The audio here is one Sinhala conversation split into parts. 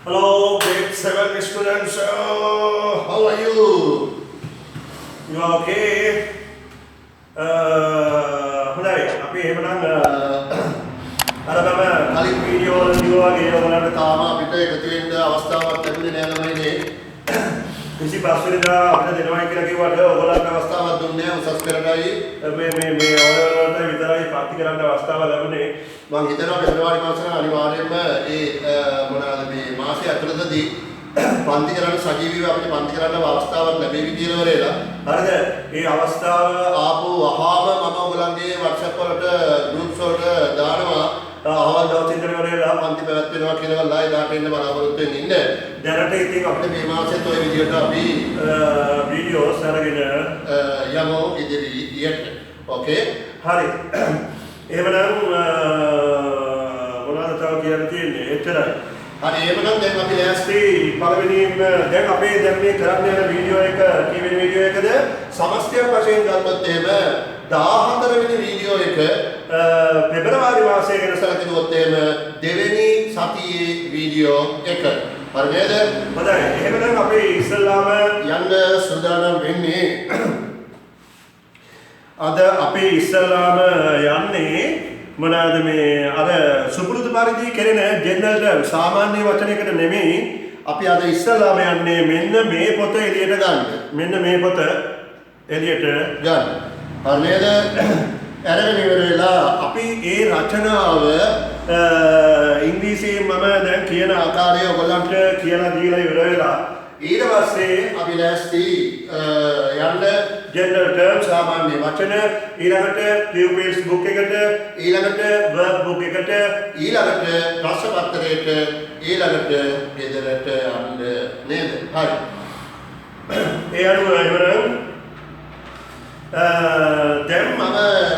Hello, grade 7 students. How are you? You are okay? හොඳයි. අපි එහෙමනම් අර මම කලින් වීඩියෝ වල කිව්වා වගේ ඔයාලට තාම අපිට එකතු වෙන්න අවස්ථාවක් ලැබුණේ නෑ ළමයිනේ. 25 වෙනිදා අපිට දෙනවා කියලා කිව්වට ඔයගොල්ලන්ට අවස්ථාවක් දුන්නේ නෑ. උසස් පෙරටයි මේ ඔයාලට විතරයි පාර්ටි කරන්න අවස්ථාව ලැබුණේ. මම හිතනවා පෙබරවාරි මාසෙ අනිවාර්යයෙන්ම මොනවාද මේ මාසය ඇතුළතදී පන්ති කරන්න සජීවීව අපිට පන්ති කරන්න අවස්ථාවක් ලැබෙවි කියලා වරේලා. හරිද? මේ අවස්ථාව ආපු වහාම මම ඔයගොල්ලන්ගේ WhatsApp වලට groups වලට දානවා. අවල් දවස් ඉඳන් වරේලා පන්ති පැවැත්වෙනවා කියලා ලයි දාට එන්න බලාපොරොත්තු වෙන්න ඉන්න. දැනට ඉතින් අපිට මේ මාසෙත් ওই විදිහට අපි වීඩියෝස් අරගෙන යමු ඉදිරියට. ඕකේ? හරි. එහෙමනම් මොනවද තව කියන්න තියෙන්නේ? එච්චරයි. හරි එහෙමනම් දැන් අපි ලෑස්ති පළවෙනිම දැන් අපේ දැන් මේ කරන්න යන වීඩියෝ එක කීවෙනි වීඩියෝ එකද? සමස්තයක් වශයෙන් ගත්තොත් එහෙම 14 වෙනි වීඩියෝ එක පෙබරවාරි මාසයේ ගැන සැලකුවොත් එහෙම දෙවෙනි සතියේ වීඩියෝ එක. හරි නේද? හොඳයි. එහෙමනම් අපි ඉස්සල්ලාම යන්න සූදානම් වෙන්නේ අද අපි ඉස්සල්ලාම යන්නේ මොනවාද මේ අර සුපුරුදු පරිදි කෙරෙන ජෙනරල් සාමාන්‍ය වචනයකට නෙමෙයි අපි අද ඉස්සල්ලාම යන්නේ මෙන්න මේ පොත එළියට ගන්න. මෙන්න මේ පොත එළියට ගන්න. හරි නේද? අරගෙන ඉවර වෙලා අපි ඒ රචනාව ඉංග්‍රීසියෙන් මම දැන් කියන ආකාරය ඔයගොල්ලන්ට කියලා දීලා ඉවර වෙලා ඊට පස්සේ අපි ලෑස්ති යන්න ජෙනරල් ටර්ම් සාමාන්‍ය වචන ඊළඟට pupils book එකට ඊළඟට verb book එකට ඊළඟට ප්‍රශ්න පත්‍රයට ඊළඟට ගෙදරට යන්න නේද? හරි. ඒ අනුව එහෙනම් දැන් මම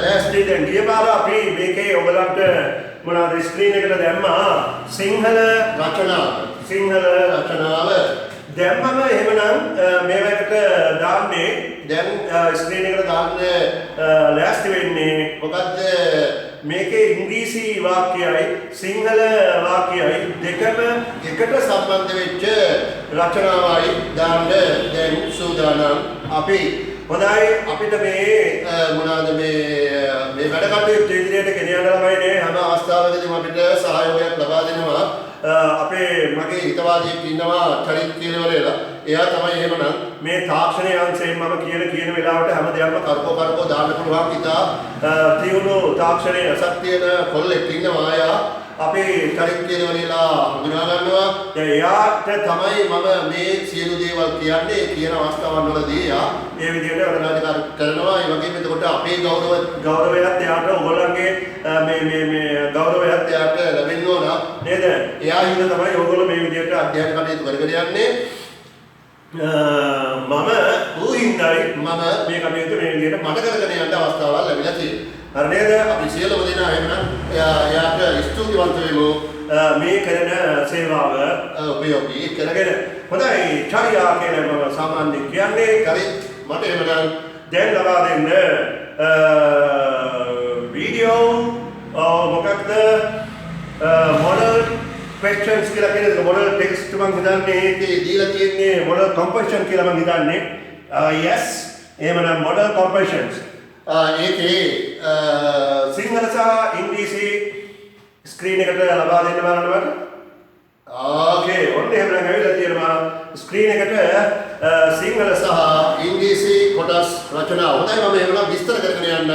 ලෑස්ති දැන් ගිය පාර අපි මේකේ ඔයගලන්ට මොනවාද ස්ක්‍රීන් එකට දැම්මා සිංහල රචනාව දැම්මම එහෙමනම් මේකට දාන්නේ දැන් ස්ක්‍රීන් එකට දාන්න ලෑස්ති වෙන්නේ මොකද්ද මේකේ ඉංග්‍රීසි වාක්‍යයයි සිංහල වාක්‍යයයි දෙකම එකට සම්බන්ධ වෙච්ච රචනාවයි දාන්න දැන් සූදානම් අපි. හොඳයි අපිට මේ මොනවාද මේ වැඩ කටයුතු ඉදිරියට ගෙන යන්න ළමයිනේ හැම අවස්ථාවකදීම අපිට සහයෝගයක් ලබා දෙනවා අපේ මගේ හිතවාදියෙක් ඉන්නවා චරිත් කියලාවරේලා එයා තමයි එහෙමනම් මේ තාක්ෂණයේ අංශයෙන් මම කියන වෙලාවට හැම දෙයක්ම කරකෝ දාන්න පුළුවන් ඉතා තියුණු තාක්ෂණයේ ශක්තියන කොල්ලෙක් ඉන්නවා අයා අපේ චරිත් කියලාවරේලා හඳුනා ගන්නවා දැන් එයාට තමයි මම මේ සියලු දේවල් කියන්නේ කියන අවස්ථාවන් වලදී එයා ඒ විදිහට වැඩ කරනවා ඒ වගේම එතකොට අපේ ගෞරවයත් එයාට ඔයගොල්ලන්ගේ මේ ගෞරවයත් එයාට ලැබෙන්න ඕන නේද? එයා හින්දා තමයි ඔයගොල්ලෝ මේ විදිහට අධ්‍යයන කටයුතු කරගෙන යන්නේ. මම ඌහින්දායි මම මේ කටයුතු මේ විදිහට මට කරගෙන යන්න අවස්ථාවක් ලැබිලා තියෙනවා. හරි නේද? අපි සියලුම දෙනා එහෙනම් එයාට ස්තුතිවන්ත වෙමු මේ කරන සේවාව උපයෝගී කරගෙන. හොඳයි චර්යා කියලා මම සාමාන්‍යයෙන් කියන්නේ කලින් මට එහෙනම් දැන් ලබා දෙන්න වීඩියෝ මොකක්ද model questions කියලා කියන්නේ model text මම හිතන්නේ ඒකේ දීලා තියෙන්නේ model composition කියලා මම හිතන්නේ yes එහෙමනම් model compositions ඒකේ සිංහල සහ ඉංග්‍රීසි ස්ක්‍රීන් එකට ලබා දෙන්න බලන්න. ඕකේ ඔන්න එහෙනම් ඇවිල්ලා තියෙනවා ස්ක්‍රීන් එකට සිංහල සහ ඉංග්‍රීසි කොටස් රචනා. හොඳයි මම එහෙනම් විස්තර කරගෙන යන්න.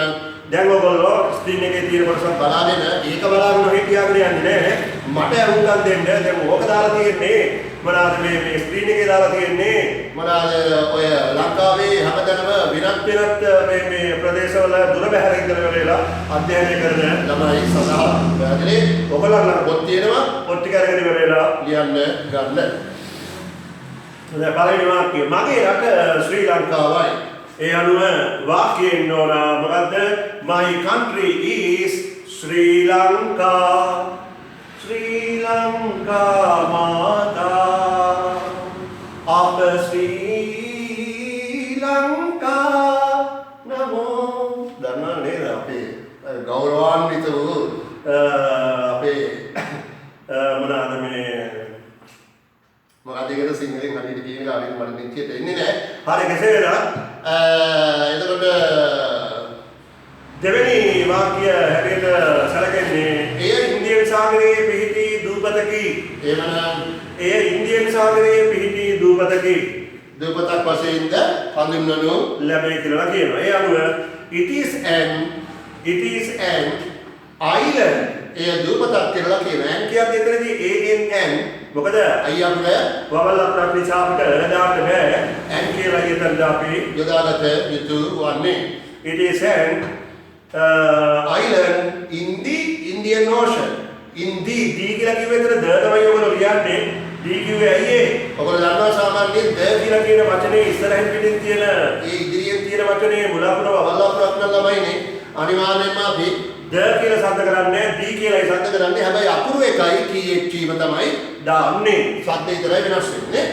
දැන් ඔයගොල්ලෝ ස්ක්‍රීන් එකේ තියෙන කොටස බලාගෙන ඒක බලාගෙන හිටියාගෙන යන්නේ නැහැ. මට අරුම්කම් දෙන්න. දැන් ඕක දාලා තියෙන්නේ මොනවාද මේ ස්ක්‍රීන් එකේ දාලා තියෙන්නේ මොනවාද ඔය ලංකාවේ හැමදැනම විරත් මේ ප්‍රදේශවල දුර බැහැර ඉඳලා වෙලා අධ්‍යයනය කරන ළමයි සඳහා පැහැදිලි ඔයගොල්ලන්ලා පොත් තියෙනවා පොත් ටික අරගෙන ඉවරලා ලියන්න ගන්න. දැන් පළවෙනි වාක්‍යය මගේ රට ශ්‍රී ලංකාවයි. ඒ අනුව වාක්‍යයෙන් ඕන මොකද්ද? My country is Sri Lanka. Sri Lanka Mata. After Sri Lanka Namo. දන්නා නේද අපේ ගෞරවාන්විත වූ අපේ මොනවාද මේ ගාවින් මට නිතියට එන්නේ නැහැ. හරි කෙසේ වෙතත් එතකොට දෙවෙනි වාක්‍ය හැටියට සැලකෙන්නේ එය ඉන්දියන් සාගරයේ පිහිටි දූපතකි. එහෙමනම් එය ඉන්දියන් සාගරයේ පිහිටි දූපතකි. දූපතක් වශයෙන්ද හඳුන්වනු ලැබේ කියලා කියනවා. ඒ අනුව it is an island. එය දූපතක් කියලා කියනවා. an කියන්නේ එතනදී an මොකද අයියම්ල වවල් අපරක් නිසා අපිට දාන්න බෑ. an කියලා හිතන්න අපි යොදාගත යුතු වන්නේ. it is an island in the Indian Ocean. in the දී කියලා කිව්වේ එතන ද තමයි ඔයගොල්ලෝ ලියන්නේ. දී කිව්වේ ඇයි ඒ? ඔයගොල්ලෝ දන්නවා සාමාන්‍යයෙන් ද කියලා කියන වචනේ ඉස්සරහින් පිටින් තියෙන ඒ ඉදිරියෙන් තියෙන වචනේ මුලපුර වල්ලාපුරක් නම් ළමයිනේ අනිවාර්යෙන්ම අපි ද කියලා શબ્ද කරන්නේ දී කියලා ශබ්ද කරන්නේ. හැබැයි අකුරු එකයි THම තමයි දාන්නේ. ශබ්ද විතරයි වෙනස් වෙන්නේ.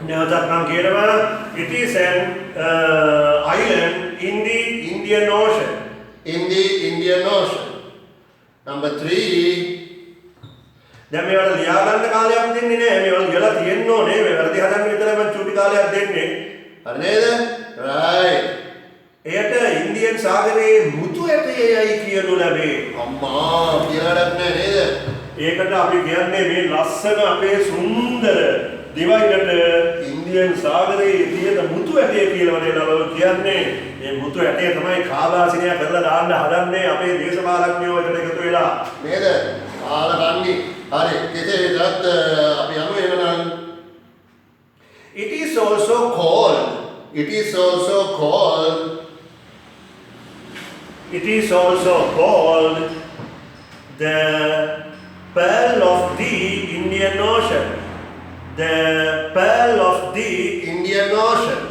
නැවතත් මම කියනවා it is an island in the Indian Ocean. In the Indian Ocean. Number 3. දැන් මේවට ලියා ගන්න කාලයක් දෙන්නේ නැහැ. මේවල ලියලා තියෙන්න ඕනේ. මේ වැරදි හදන්න විතරයි මම චූටි කාලයක් දෙන්නේ. හරි නේද? right. එයට ඉන්දියන් සාගරයේ මුතු ඇටයයි කියනු ලැබේ. අම්මා කියලාක් නෑ නේද? ඒකට අපි කියන්නේ මේ ලස්සන අපේ සුන්දර දිවයිනට ඉන්දියන් සාගරයේ තියෙන මුතු ඇටය කියලා නේද කියන්නේ. මේ මුතු ඇටය තමයි කාබාසිනිය කරලා දාන්න හදන්නේ අපේ දේශපාලඥයෝ එකට එකතු වෙලා. නේද? ආලකන්නේ. හරි. කෙසේ වෙතත් අපි යමු එහෙනම් it is also called the Pearl of the Indian Ocean. The Pearl of the Indian Ocean.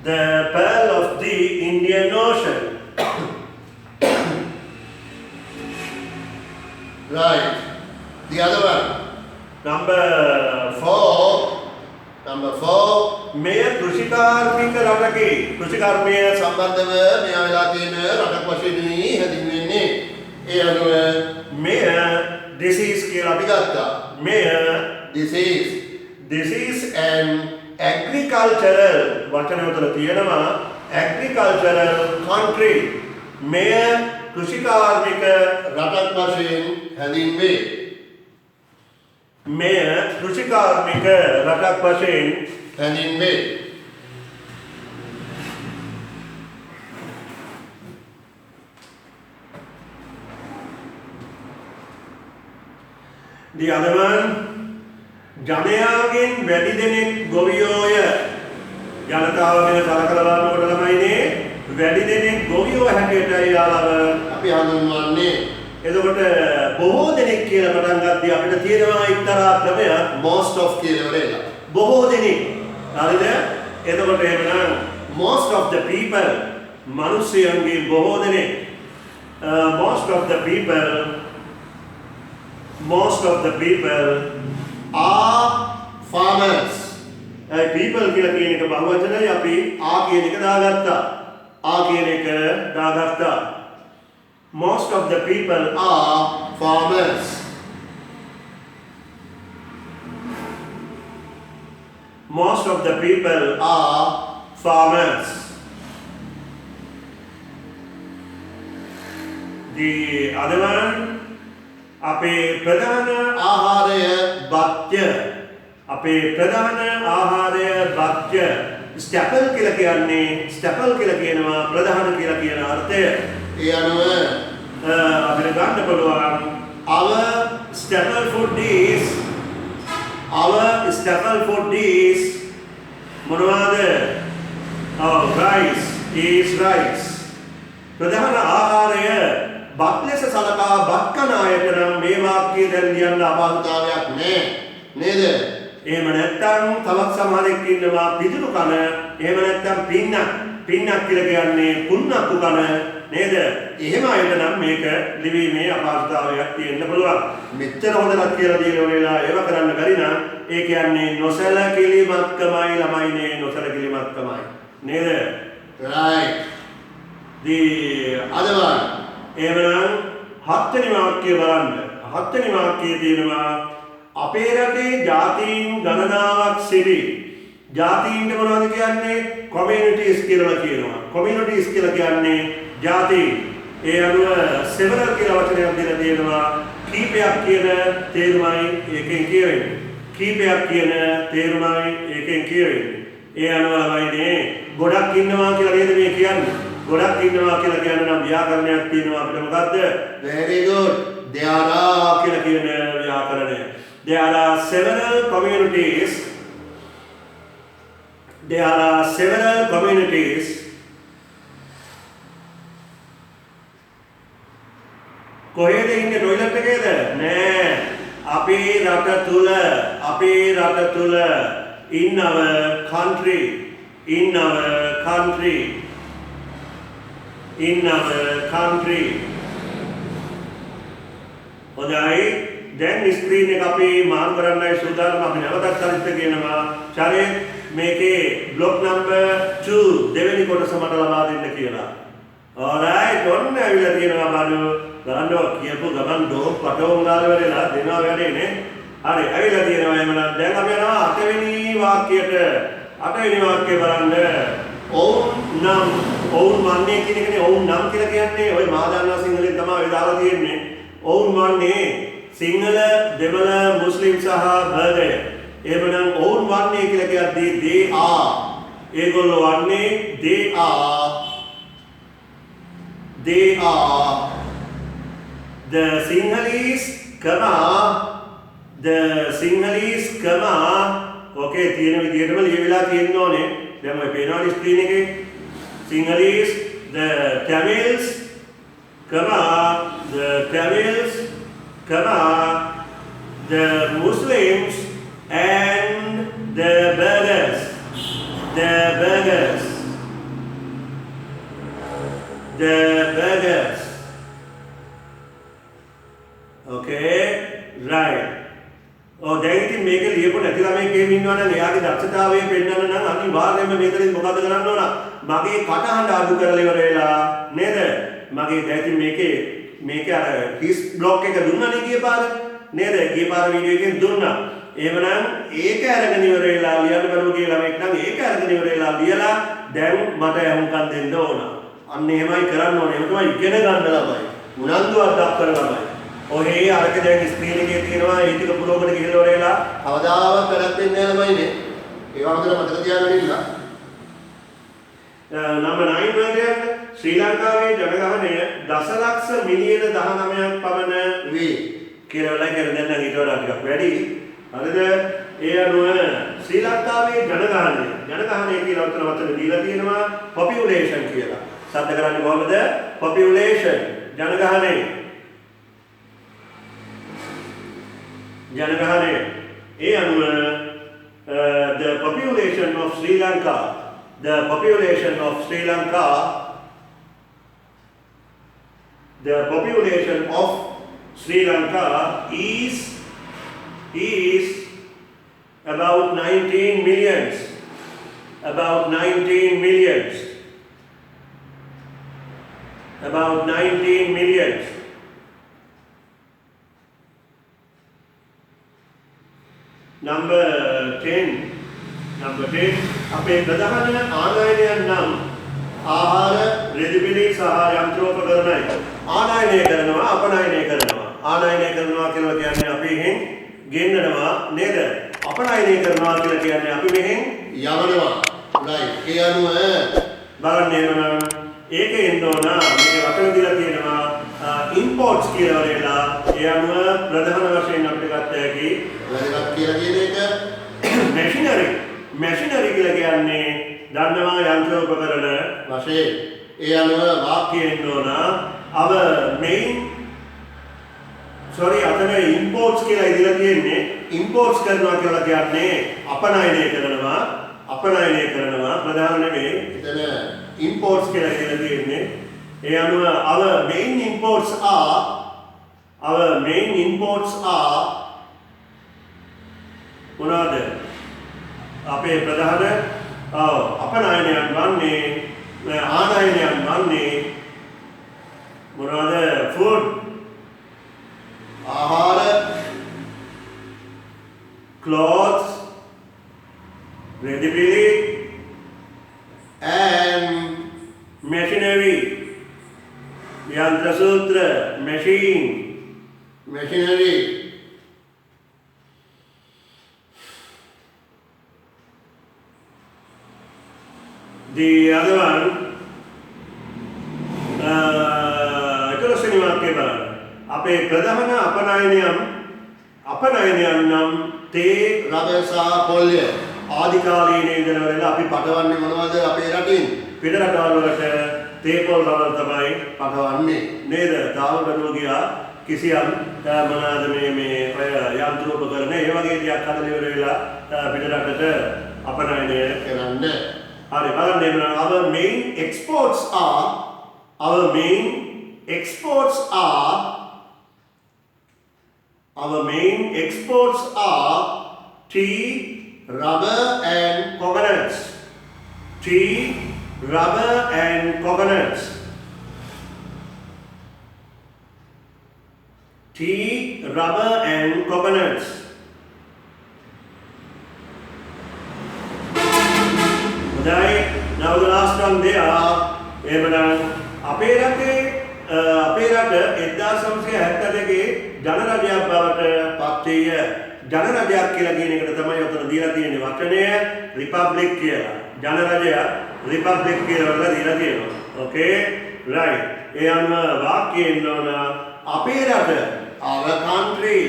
The Pearl of the Indian Ocean. Right. The other one. Number 4. මෙය කෘෂිකාර්මික රටකේ කෘෂිකර්මය සම්බන්ධව මෙයා වෙලා තියෙන රටක් වශයෙන් හැඳින්වෙන්නේ. ඒ අනුව මෙය disease කියලා අපි ගත්තා. මෙය this is an agricultural වචනය උතර තියෙනවා agricultural country. මෙය කෘෂිකාර්මික රටක් වශයෙන් හැඳින්වේ. මෙය කෘෂිකාර්මික රටක් වශයෙන් හැඳින්වේ. The other one ජනයාගෙන් වැඩි දෙනෙක් ගොවියෝය. ජනතාව ගැන සලකලා බලනකොට ළමයිනේ වැඩි දෙනෙක් ගොවියෝ හැටියටයි යාලව අපි හඳුන්වන්නේ. එතකොට බොහෝ දෙනෙක් කියලා පටන් ගත්තී අපිට තියෙනවා එක්තරා ක්‍රමයක් most of කියලා වෙලා. බොහෝ දෙනෙක්. හරිද? එතකොට එහෙනම් most of the people මිනිස්යන්ගේ බොහෝ දෙනෙක් most of the people are farmers. people කියලා කියන එක බහුවචනයි අපි කියන එක දාගත්තා. Most of the people are farmers. Most of the people are farmers. The other one අපේ ප්‍රධාන ආහාරය භක්ෂ්‍ය. අපේ ප්‍රධාන ආහාරය භක්ෂ්‍ය. ස්ටැපල් කියලා කියනවා ප්‍රධාන කියලා කියන අර්ථය. ඒ අනුව අපිට ගන්න පුළුවන් our staple food is මොනවාද? rice. ප්‍රධාන ආහාරය බත් ලෙස සලකා බත් කන අයට නම් මේ වාක්‍යය දැන් ලියන්න අපහසුතාවයක් නෑ නේද? එහෙම නැත්නම් තවත් සමහරෙක් ඉන්නවා පිදුරු කන. එහෙම නැත්නම් පින්නක් කියලා කියන්නේ පුන්නක්කු කන නේද? එහෙම අයට නම් මේක ලිවීමේ අපහසුතාවයක් තියෙන්න පුළුවන්. මෙච්චර හොඳට කියලා දින වෙලා ඒව කරන්න බැරි නම් ඒ කියන්නේ නොසලකිලිමත්කමයි ළමයිනේ නොසලකිලිමත්කමයි නේද? right. The other one එහෙමනම් හත්වෙනි වාක්‍යය බලන්න. හත්වෙනි වාක්‍යයේ තියෙනවා අපේ රටේ ජාතීන් ගණනාවක් සිටි. ජාතීන්ට මොනවද කියන්නේ? communities කියලා කියනවා. communities කියලා කියන්නේ ජාතීන්. ඒ අනුව several කියලා වචනයක් දෙලා තියෙනවා. කීපයක් කියන තේරුමයි ඒකෙන් කියවෙන්නේ. කීපයක් කියන තේරුමයි ඒකෙන් කියවෙන්නේ. ඒ අනුව ළමයිනේ ගොඩක් ඉන්නවා කියලා නේද මේ කියන්නේ? ගොඩක් ඉන්නවා කියලා කියන නම් ව්‍යාකරණයක් තියෙනවා අපිට මොකද්ද? Very good. There are කියලා කියන ව්‍යාකරණය. There are several communities. There are several communities. කොහෙද ඉන්නේ টয়ලට් එකේද? නෑ. අපේ රට තුල in our country හොඳයි දැන් ස්ක්‍රීන් එක අපි මාරු කරන්නයි සූදානම් අපි නැවතත් අනිත් කියනවා චරේ මේකේ බ්ලොක් නම්බර් 2 දෙවෙනි කොටස මට ලබා දෙන්න කියලා. alright ඔන්න ඇවිල්ලා තියෙනවා බලන්න කියපු ගමන් ඩෝක් පටෝම් ගාලා වෙලා දෙනවා වැඩේ නේ. හරි ඇවිල්ලා තියෙනවා එහෙනම් දැන් අපි යනවා 8 වෙනි වාක්‍යයට. 8 වෙනි වාක්‍යය බලන්න. ඔවුන් වන්නේ කියන එකනේ ඔවුන් නම් කියලා කියන්නේ ඔය මා දන්නා සිංහලෙන් තමයි ඔය දාලා තියෙන්නේ. ඔවුන් වන්නේ සිංහල දෙමළ මුස්ලිම් සහ බර්ගය. එහෙමනම් ඔවුන් වන්නේ කියලා කියද්දී they are. ඒගොල්ලෝ වන්නේ they are. The Sinhalese okay තියෙන විදිහටම ලියවිලා තියෙන්න ඕනේ. දැන් ඔය පේනවා ස්ක්‍රීන් එකේ Sinhalese the Tamils the Muslims and the Burghers. Okay, right. දැන් ඉතින් මේක ලියපො නැති ළමයි කේම ඉන්නවනම් එයාගේ දක්ෂතාවය පෙන්වන්න නම් අනිවාර්යයෙන්ම මේකෙන් මොකද කරන්න ඕන? මගේ කටහඬ අඩු කරලා ඉවර වෙලා නේද? මගේ දැන් ඉතින් මේකේ අර හිස් බ්ලොක් එක දුන්නානේ ගියපාර නේද? ගියපාර වීඩියෝ එකෙන් දුන්නා. එහෙමනම් ඒක අරගෙන ඉවර වෙලා ලියන්න බැරුව කියලා මේක නම් ඒක අරගෙන ඉවර වෙලා ලියලා දැන් මට අහුම්කම් දෙන්න ඕන. අන්න එහෙමයි කරන්න ඕනේ. ඒක තමයි ඉගෙන ගන්න ළමයි. උනන්දුවක් දක්වන ළමයි. ඔහේ අරක දැන් ස්ක්‍රීන් එකේ තියෙනවා ඒ ටික පුරවකට ගිහලා වරේලා කවදාවත් වැඩක් වෙන්නේ නැහැ ළමයිනේ. ඒවා හොඳට මතක තියාගන්න ඉන්න. නම්බර් 9 වලට ශ්‍රී ලංකාවේ ජනගහනය දසලක්ෂ මිලියන 19ක් පමණ වේ කියලා වල කියන දැන් නම් ඊට වඩා ටිකක් වැඩි. හරිද? ඒ අනුව ශ්‍රී ලංකාවේ ජනගහනය කියලා උත්තර වචන දීලා තියෙනවා population කියලා. සද්ද කරන්නේ කොහොමද? population ජනගහනය. ඒ අනුව the population of Sri Lanka is about 19 millions. Number 10 අපේ ප්‍රධාන ආනයනයන් නම් ආහාර, රෙදිපිලි සහ යන්ත්‍රෝපකරණයි. ආනයනය කරනවා, අපනයනය කරනවා. ආනයනය කරනවා කියලා කියන්නේ අපි එහෙන් ගෙන්නනවා නේද? අපනයනය කරනවා කියලා කියන්නේ අපි මෙහෙන් යවනවා. right. ඒ අනුව බලන්න එනවා ඒකේ එන්න ඕන මේකේ වචන දීලා තියෙනවා imports කියලා වරේලා ඒ අනුව ප්‍රධාන වශයෙන් අපිට ගත්ත හැකි වැදගත් කියලා කියන එක machinery කියලා කියන්නේ දන්නවා යන්ත්‍ර උපකරණ වශයෙන් ඒ අනුව වාක්‍යය එන්න ඕන අතන imports කියලා ඉදලා තියෙන්නේ imports කරනවා කියලා කියන්නේ අපනයනය කරනවා ප්‍රධාන නෙමෙයි එතන imports කියලා ඉදලා තියෙන්නේ ඒ අනුව our main imports are මොනවාද අපේ ප්‍රධාන අපනයනයන් වන්නේ ආනයනයන් වන්නේ මොනවාද food ආහාර clothes, ready, and machinery, yantra sutra, machine, machinery. the other one, එකලොස්වෙනි වාක්‍යය බලන්න. අපේ ප්‍රධාන අපනයනයන් නම් තේ රබර් සහ පොල්ය. ආදි කාලීන ඉඳලා අපි පටවන්නේ මොනවද අපේ රටින්? පිට රටවල් වලට තේ පොල් රබර් තමයි පටවන්නේ. නේද? තාවකටම ගියා කිසියම් මොනවාද මේ ඔය යන්ත්‍රෝපකරණ ඒ වගේ දෙයක් හදලා ඉවර වෙලා පිට රටට අපනයනය කරන්නේ. Our main exports are tea, rubber and coconuts. Tea, rubber and coconuts. Tea, rubber and coconuts. Now the last one there අපේ රට 1972 ජනරජයක් බවට පත් විය. ජනරජයක් කියලා කියන එකට තමයි උතන දීලා තියෙන වචනය රිපබ්ලික් කියලා. ජනරජය රිපබ්ලික් කියලා වල දීලා තියෙනවා. Okay? Right. ඒ අනුව වාක්‍යයෙන් නෝන අපේ රට our country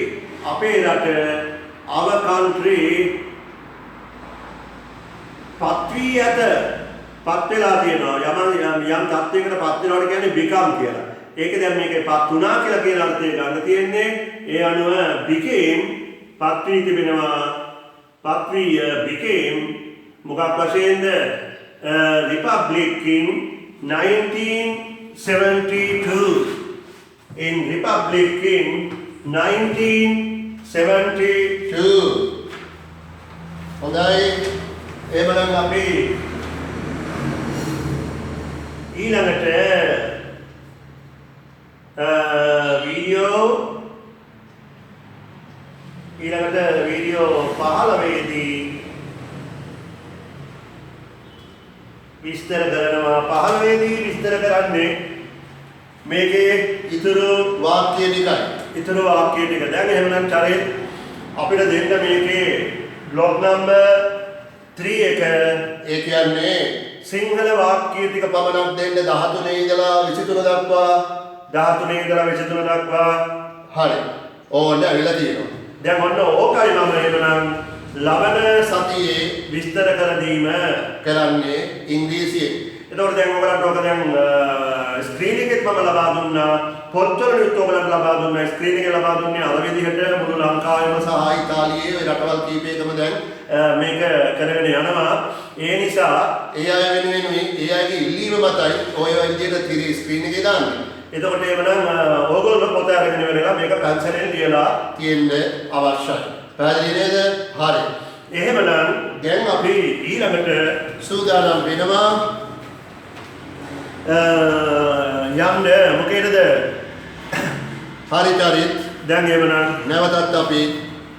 පත් වෙලා තියෙනවා යම් තත්යකට පත් වෙනවට කියන්නේ become කියලා. ඒක දැන් මේකේ පත් වුණා කියලා කියන අර්ථය ගන්න තියෙන්නේ. ඒ අනුව became පත් වී තිබෙනවා. පත් වී became මොකක් වශයෙන්ද? republic in 1972. In republic in 1972. හොඳයි. එහෙනම් අපි ඊළඟට වීඩියෝ 15 දී විස්තර කරනවා. 15 දී විස්තර කරන්නේ මේකේ ඉතුරු වාක්‍ය ටිකයි. දැන් එහෙනම් චරේ අපිට දෙන්න මේකේ බ්ලොක් නම්බර් 3 එක ඒ කියන්නේ සිංහල වාක්‍ය ටික පමණක් දෙන්න 13 ඉඳලා 23 දක්වා. හරි. ඕන්න ඇවිල්ලා තියෙනවා. දැන් ඔන්න ඕකයි මම එහෙනම් ලබන සතියේ විස්තර කර දීම කරන්නේ ඉංග්‍රීසියෙන්. එතකොට දැන් ඔයගලන්ට ඔක දැන් ස්ක්‍රීන් එකෙත් මම ලබා දුන්නා. පොත්වලුත් ඔයගලන්ට ලබා දුන්නා. ස්ක්‍රීන් එකේ ලබා දුන්නේ අර විදිහට මුළු ලංකාවේම සහ ඉතාලියේ ওই රටවල් කීපයකම දැන් මේක කරගෙන යනවා. ඒ නිසා ඒ අය වෙනුවෙන් ඒ අයගේ ඉල්ලීම මතයි ඔය විදිහට තිරි ස්ක්‍රීන් එකේ දාන්නේ. එතකොට එවනම් ඕගොල්ලෝ පොත අරගෙන ඉවරලා මේක පැන්සලෙන් ලියලා තියෙන්න අවශ්‍යයි. පැහැදිලි නේද? හරි. එහෙමනම් දැන් අපි ඊළඟට සූදානම් වෙනවා යන්න මොකේද? හරි චරිත්. දැන් එවනම් නැවතත් අපි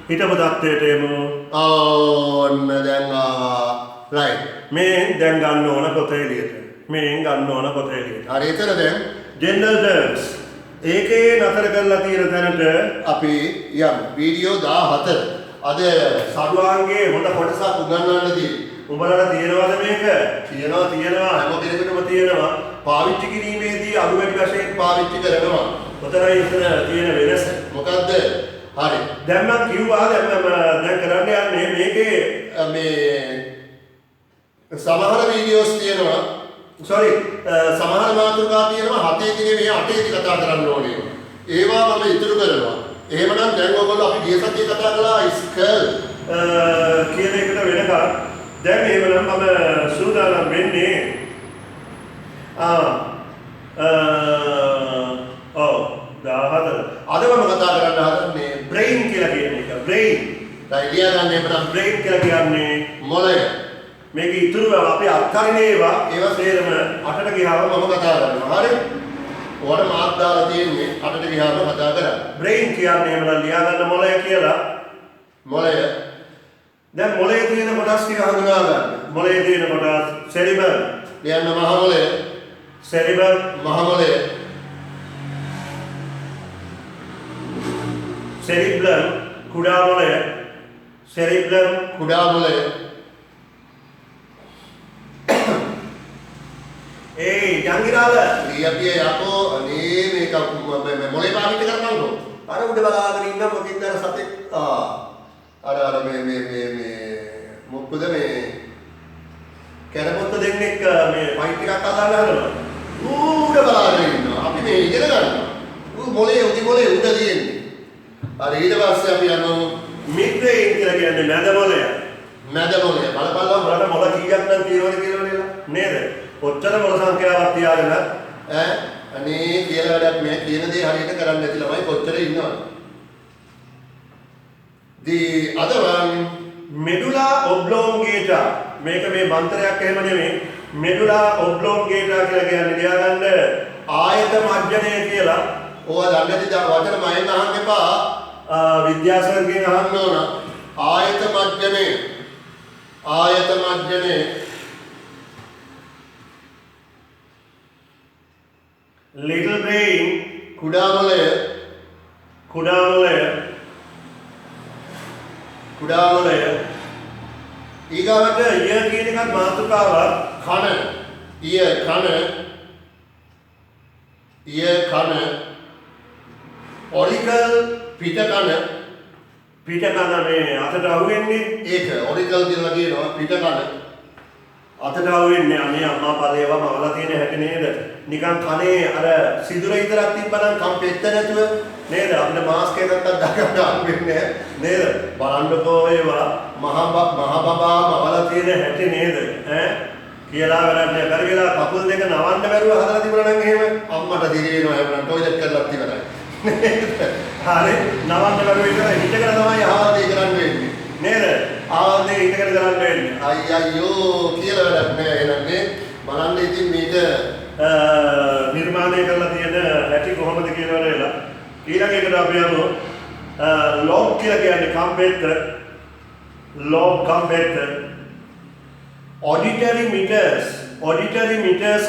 හිතපු තත්ත්වයට එමු. ඕන්න දැන් ආවා. රයිට්. මේ දැන් ගන්න ඕන පොත එළියට. හරි එතන දැන් general terms ඒකේ නතර කරලා තියෙන තැනට අපි යම් වීඩියෝ 14 අද සරුවාන්ගේ හොඳ කොටසක් උගන්වන්නදී උඹලට තියෙනවද මේක? තියෙනවා හැම කෙනෙකුටම තියෙනවා. පාවිච්චි කිරීමේදී අඩු වැඩි වශයෙන් පාවිච්චි කරනවා. ඔතනයි ඉතන තියෙන වෙනස. මොකද්ද? හරි. දැන් මම කිව්වා දැන් කරන්න යන්නේ මේකේ මේ සමහර වීඩියෝස් තියෙනවා. සමහර මාතෘකා තියෙනවා 7 දිනේ මේ 8 දී කතා කරන්න ඕනේ. ඒවා මම ඉතුරු කරනවා. එහෙමනම් දැන් ඔයගොල්ලෝ අපි ගිය සතියේ කතා කළා ස්කල් කියන එකට වෙනකම් දැන් එහෙමනම් මම සූදානම් වෙන්නේ 14 අද මම කතා කරන්න හදන්නේ බ්‍රේන් කියලා කියන එක. බ්‍රේන්. දැන් ලියා ගන්න එහෙමනම් බ්‍රේන් කියලා කියන්නේ මොළය. මේක ඉතුරු අපි අත්හරින ඒවා සේරම 8ට ගියාම මම කතා කරනවා. හරි? ඔයාලා මාත් දාලා තියෙන්නේ 8ට ගියාම කතා කරා. බ්‍රේන් කියන්නේ එහෙමනම් ලියා ගන්න මොළය කියලා. මොළය. දැන් මොලේ තියෙන කොටස් ටික හඳුනා ගන්න. මොලේ තියෙන කොටස් cerebellum ලියන්න මහ මොළය, cerebellum මහ මොළය, cerebellum කුඩා මොලය cerebellum කුඩා මොළය. ජංගිරාල ලියපිය යකෝ අනේ මේක මොළේ පාවිච්චි කරනවද? අර උඩ බලාගෙන ඉන්න මොකෙන්ද අර සතෙක් අර මේ මොකද මේ කැරපොත්ත දෙන්නෙක් මේ ෆයිට් එකක් අදාලා හදනවා. උඩ බලාගෙන ඉන්නවා. අපි මේ ඉගෙන ගන්නවා. මොළේ උඩ තියෙන්නේ. අර ඊට පස්සේ අපි යනවා මිඩ් බ්‍රේන් කියලා කියන්නේ මැද මොලය. මැද මොළය. බලපල්ලා බලන්න මොළ කීයක් නම් තියෙනවද කියලා නේද? ඔච්චර මොළ සංඛ්‍යාවක් තියාගෙන අනේ කියලා වැඩක් නෑ. කියන දේ හරියට කරන්නේ නැති ළමයි කොච්චර ඉන්නවද? The other one medulla oblongata මේක මේ මන්ත්‍රයක් එහෙම නෙමෙයි. medulla oblongata කියලා කියන්නේ තියාගන්න ආයත මජ්ජනය කියලා. ඕවා දන්නේ නැති වචන මයෙන් අහන්න එපා. විද්‍යාසර්ගෙන් අහන්න ඕන. ආයත මජ්ජනය, ආයත මජ්ජනය, little brain කුඩා මොළය, කුඩා මොළය, කුඩා මොළය. ඊගාවට ear කියන එකත් මාතෘකාවක්. කන, ear කන, ear කන, auricle පිට කන, පිට කන මේ අතට අහුවෙන්නේ. ඒක auricle කියලා කියනවා පිට කන. අතට අහුවෙන්නේ අනේ අම්මා පළේවා මවලා තියෙන හැටි නේද? නිකන් කනේ අර සිදුර විතරක් තිබ්බනම් කම් පෙත්ත නැතුව නේද? අපිට මාස්ක් එකක්වත් දාගන්න හම්බෙන්නේ නේද? බලන්නකෝ ඒවා මහ බබා මවලා තියෙන හැටි නේද? කියලා වැඩක් නෑ. බැරි වෙලා කකුල් දෙක නවන්න බැරුව හදලා තිබුණා නම් එහෙම අම්මට දිරිනවා එහෙම නම් টয়ලට් කරලා ඉවරයි. හරි නවන්න බැරුව ඉතලා හිටගෙන තමයි ආවදේ කරන්න වෙන්නේ. නේද? ආවදේ හිටගෙන කරන්න වෙන්නේ. අයියෝ කියලා වැඩක් නෑ. එහෙනම් මේ බලන්න ඉතින් මේක නිර්මාණය කරලා තියෙන හැටි කොහොමද කියලා වෙලා ඊළඟ එකට අපි යමු ලොබ් කියලා කියන්නේ කම්පෙත්ත ලොබ් කම්පෙත්ත auditory meters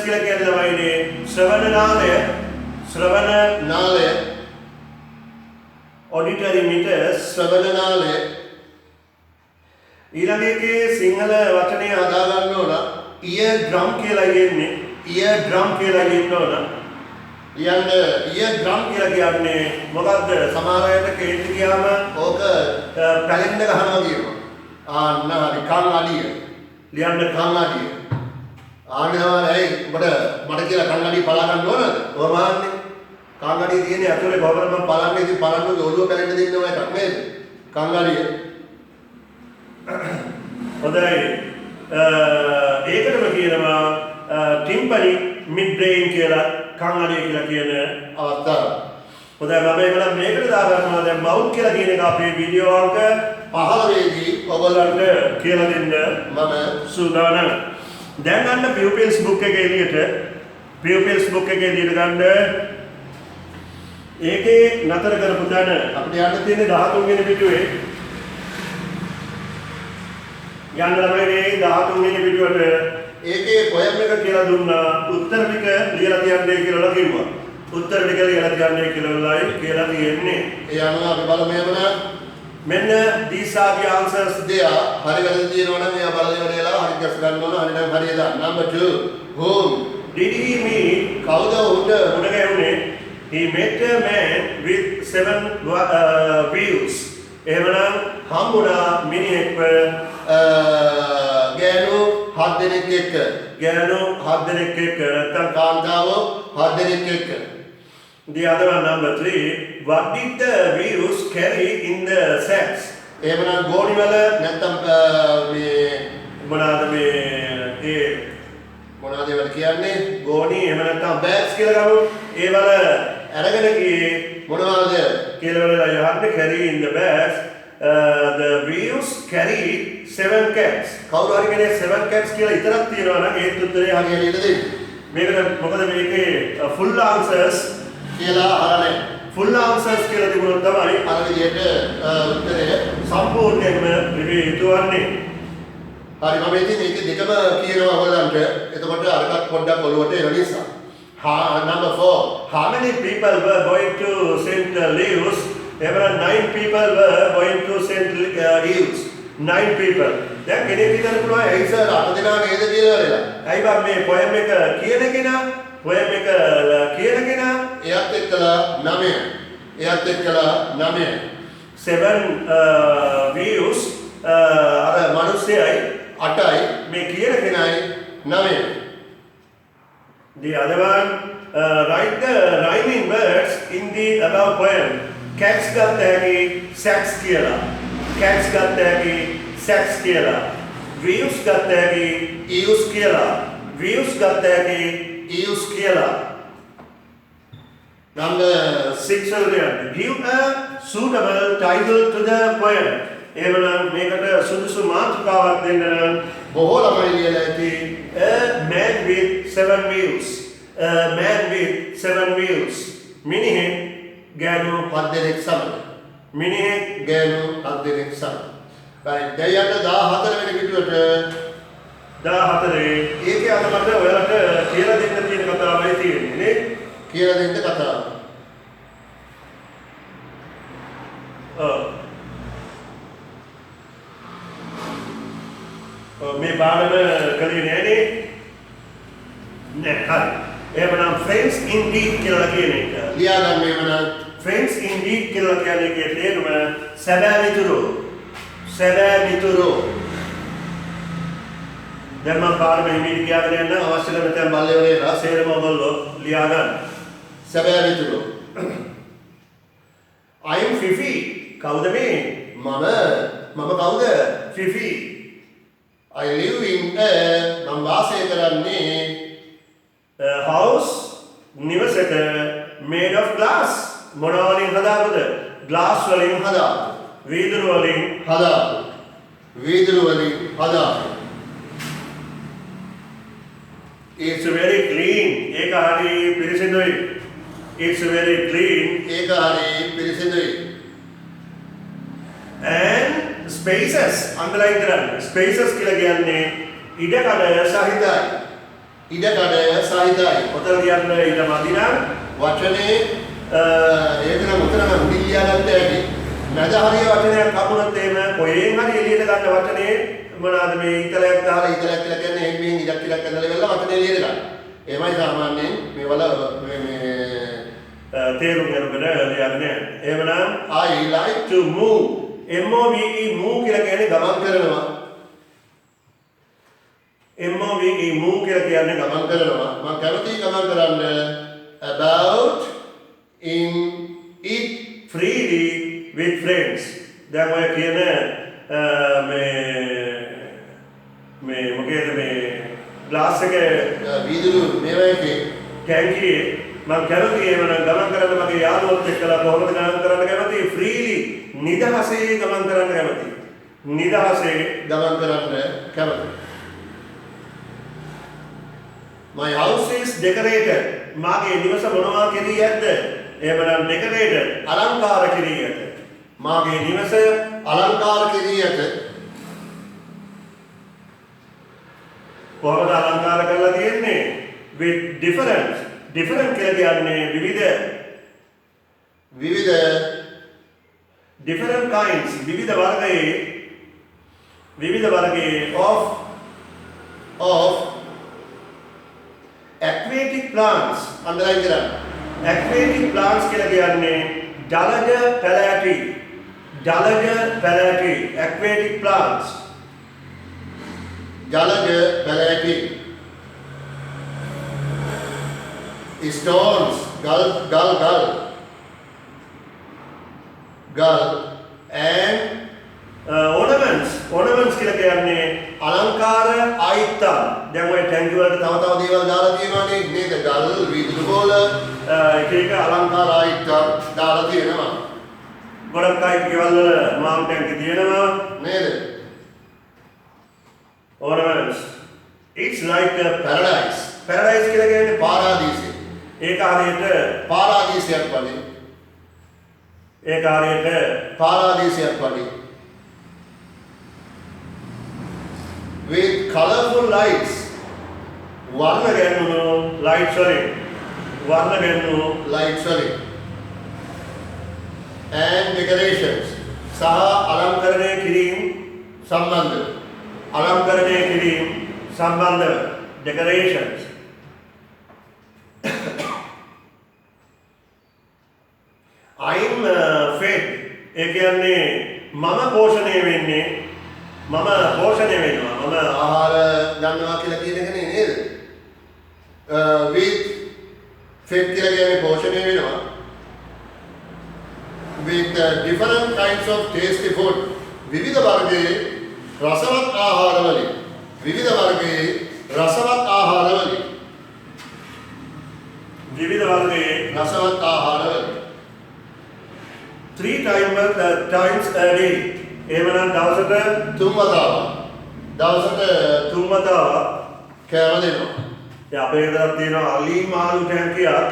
කියලා කියන්නේ තමයි ශ්‍රවණ නාලය auditory meters ශ්‍රවණ නාලය. ඊළඟ එකේ සිංහල වචනේ හදා ගන්න ඕන ear drum කියලා කියන්නේ ear drum කියලා කියන්න ඕන. ලියන්න ear drum කියලා කියන්නේ මොකද්ද? සමහර අයට කේන්ති ගියාම ඕක පැලෙන්න ගහනවා කියනවා. ආන්න හරි කන් අඩිය. ලියන්න කන් අඩිය. ආන්නවයි මට කියලා කන් අඩිය බලා ගන්න ඕනද? කොහොමන්නේ? කන් අඩිය තියෙන්නේ ඇතුලේ කොහොමද මම බලන්නේ ඉතින් බලන්නේ ඔළුව පැලෙන්න දෙන්න ඕන එකක් නේද? කන් අඩිය. හොඳයි. ඒකටම කියනවා ටිම්පනි මිඩ් බ්‍රේන් කියලා කන් අඩිය කියලා කියන අවස්ථාව. හොඳයි මම එහෙනම් මේකට දාගන්නවා දැන් මවුත් කියලා කියන එක අපේ වීඩියෝ අංක 15 දී ඔයගොල්ලන්ට කියලා දෙන්න මම සූදානම්. දැන් ගන්න pupils book එක එළියට ගන්න ඒකේ නතර කරපු තැන අපිට යන්න තියෙන්නේ 13 වෙනි පිටුවේ යන්න ළමයි මේ 13 වෙනි පිටුවට ඒකේ පොයම් එක කියලා දුන්නා උත්තර ටික ලියලා තියන්නේ කියලා කිව්වා. උත්තර ටික ලියලා තියන්නේ කියලා තියෙන්නේ. ඒ අනුව අපි බලමු එමනම් මෙන්න these are the answers there. හරි වැරදි තියෙනවා නම් එයා බලලා ඉවරලා හරි ගැස් ගන්න ඕන. හරි නම් හරියද? number 2 whom did he meet? කවුද උඩ ගැහුනේ? he met a man with 7 wheels. එහෙමනම් හම්බුණා මිනිහෙක් ගෑනු 7 දෙනෙක් එක්ක. නැත්නම් කාන්තාවෝ 7 දෙනෙක් එක්ක. The other one, number 3, what did the wheels carry in the sacks? එහෙමනම් ගෝණි වල නැත්නම් මේ මොනවාද ඒවට කියන්නේ? ගෝණි එහෙම නැත්නම් bags කියලා ගමු. ඒ වල අරගෙන ගියේ මොනවාද කියලා වල යහන්නේ carry in the bags. The wheels carry 7 cats. කවුරු හරි කෙනෙක් 7 cats කියලා විතරක් තියනවා නම් ඒත් උත්තරේ හරියට දෙන්න. මේකට මොකද මේකේ full answers කියලා අහලා නැහැ. full answers කියලා තිබුණොත් තමයි අර විදිහට උත්තරය සම්පූර්ණයෙන්ම ලිවිය යුතු වන්නේ. හරි මම ඉතින් මේක දෙකම කියනවා ඔයගලන්ට. එතකොට අරකට පොඩ්ඩක් ඔළුවට එන නිසා. Number 4. How many people were going to St. Leo's? There were 9 people were going to St. Leo's. 9 people. දැන් කෙනෙක් හිතන්න පුළුවන් ඒ සර් 8 දෙනා නේද කියලා වෙලා. ඇයි බං මේ poem එක කියන කෙනා එයත් එක්කලා 9. එයත් එක්කලා 9. 7 views අර මිනිස්සයයි 8යි මේ කියන කෙනායි 9. The other one, write the rhyming words in the above poem. Cats ගත්ත හැකි sex කියලා. Cats ගත්ත හැකි sex කියලා. Views ගත්ත හැකි eus කියලා. Views ගත්ත හැකි eus කියලා. Number 6 වලදී give a suitable title to the poem. එහෙමනම් මේකට සුදුසු මාතෘකාවක් දෙන්න නම් බොහෝ ළමයි ලියලා ඇති a man with 7 wheels. A man with 7 wheels. මිනිහෙක් ගෑනු 7 දෙනෙක් සමග. මිනිහෙක් ගෑනු 7 දෙනෙක් සමග. right දැන් 14 වෙනි පිටුවට 14 ඒකේ අද මට ඔයාලට කියලා දෙන්න තියෙන කතාවයි තියෙන්නේ නේ. කියලා දෙන්න කතාව. මේ පාඩම කලේ නෑනේ. නෑ හරි. එහෙනම් friends indeed කියලා කියන එක. ලියා ගන්න එහෙමනම් friends indeed කියලා කියන එකේ තේරුම සැබෑ මිතුරෝ. සැබෑ මිතුරෝ. දැන් මම පාඩම ඉමීඩි කියගෙන යන්න අවශ්‍ය කරන තැන් බල්ලේ රසේරම ඔයගොල්ලෝ ලියා ගන්න. සැබෑ මිතුරෝ. I am Fifi. කවුද මේ? මම කවුද? Fifi. I live in a මම වාසය කරන්නේ house නිවසක made of glass. මොන වලින් හදාපුද? glass වලින් හදාපු. වීදුරු වලින් හදාපු. වීදුරු වලින් හදාපු. It's very clean. ඒක හරි පිරිසිදුයි. It's very clean. ඒක හරි පිරිසිදුයි. And spaces underline කරන්න. Spaces කියලා කියන්නේ ඉඩකඩ සහිතයි. ඉඩකඩ සහිතයි. ඔතන කියන්නේ ඉඩ මදි නම් වචනේ ඒක නම් උතන නම් උඩින් ලියා ගන්න ඇති. මැද හරිය වචනයක් කපුණත් එහෙම කොහෙන් හරි එළියට ගන්න වචනේ මොනවාද මේ ඉතලයක් දාලා ඉතලයක් කියලා කියන්නේ එහෙන් මෙහෙන් ඉඩක් කියලා කරලා වෙලා වචනේ එළියට ගන්න. එහෙමයි සාමාන්‍යයෙන් මේ වල මේ තේරුම් ගන්න ලියන්නේ. එහෙමනම් I like to move. MOVE move කියලා කියන්නේ ගමන් කරනවා. MOVE move කියලා කියන්නේ ගමන් කරනවා. මම කැමතියි ගමන් කරන්න about in it freely with friends. දැන් ඔය කියන මේ මොකේද මේ ග්ලාස් එක වීදුරු මේවයේ ටැංකියේ මම කැමතියි එවනම් ගමන් කරන්න මගේ යාළුවොත් එක්කලා කොහොමද ගමන් කරන්න කැමතියි freely නිදහසේ ගමන් කරන්න කැමතියි. නිදහසේ ගමන් කරන්න කැමතියි. My house is decorated. මාගේ නිවස මොනවා කෙරී ඇද්ද? එහෙමනම් decorated අලංකාර කෙරී ඇත. මාගේ නිවස අලංකාර කෙරී ඇත. කොහොමද අලංකාර කරලා තියෙන්නේ? with different කියලා කියන්නේ විවිධ different kinds විවිධ වර්ගයේ of aquatic plants underline කරන්න. aquatic plants කියලා කියන්නේ ජලජ පැලෑටි aquatic plants ජලජ පැලෑටි stones ගල් and ornaments කියලා කියන්නේ අලංකාර ආයිත්තම්. දැන් ඔය ටැංකි වලට තව දේවල් දාලා තියෙනවානේ නේද? ගල් වීදුරු බෝල එක අලංකාර ආයිත්තම් දාලා තියෙනවා. ගොඩක් අය ගෙවල් වල මාම් ටැංකි තියෙනවා නේද? ornaments. It's like a paradise. paradise කියලා කියන්නේ පාරාදීසය. ඒක හරියට පාරාදීසයක් වගේ. ඒ කාර්යයට පාරාදීසයක් වගේ. With colorful lights, වර්ණ ගැන්වුණු ලයිට්ස් වලින් වර්ණ ගැන්වුණු lights වලින් and decorations සහ අලංකරණය කිරීම සම්බන්ධව අලංකරණය කිරීම සම්බන්ධව decorations I'm fed ඒ කියන්නේ මම පෝෂණය වෙන්නේ මම පෝෂණය වෙනවා මම ආහාර ගන්නවා කියලා කියන එකනේ නේද? with fed කියලා කියන්නේ පෝෂණය වෙනවා. with different kinds of tasty food විවිධ වර්ගයේ රසවත් ආහාර වලින් විවිධ වර්ගයේ රසවත් ආහාර වලින් විවිධ වර්ගයේ රසවත් ආහාර වලින් 3 times a day එහෙමනම් දවසට තුන් වතාවක් තුන් වතාවක් කෑම දෙනවා. දැන් අපේ ගෙදරක් තියෙනවා අලි මාළු ටැංකියක්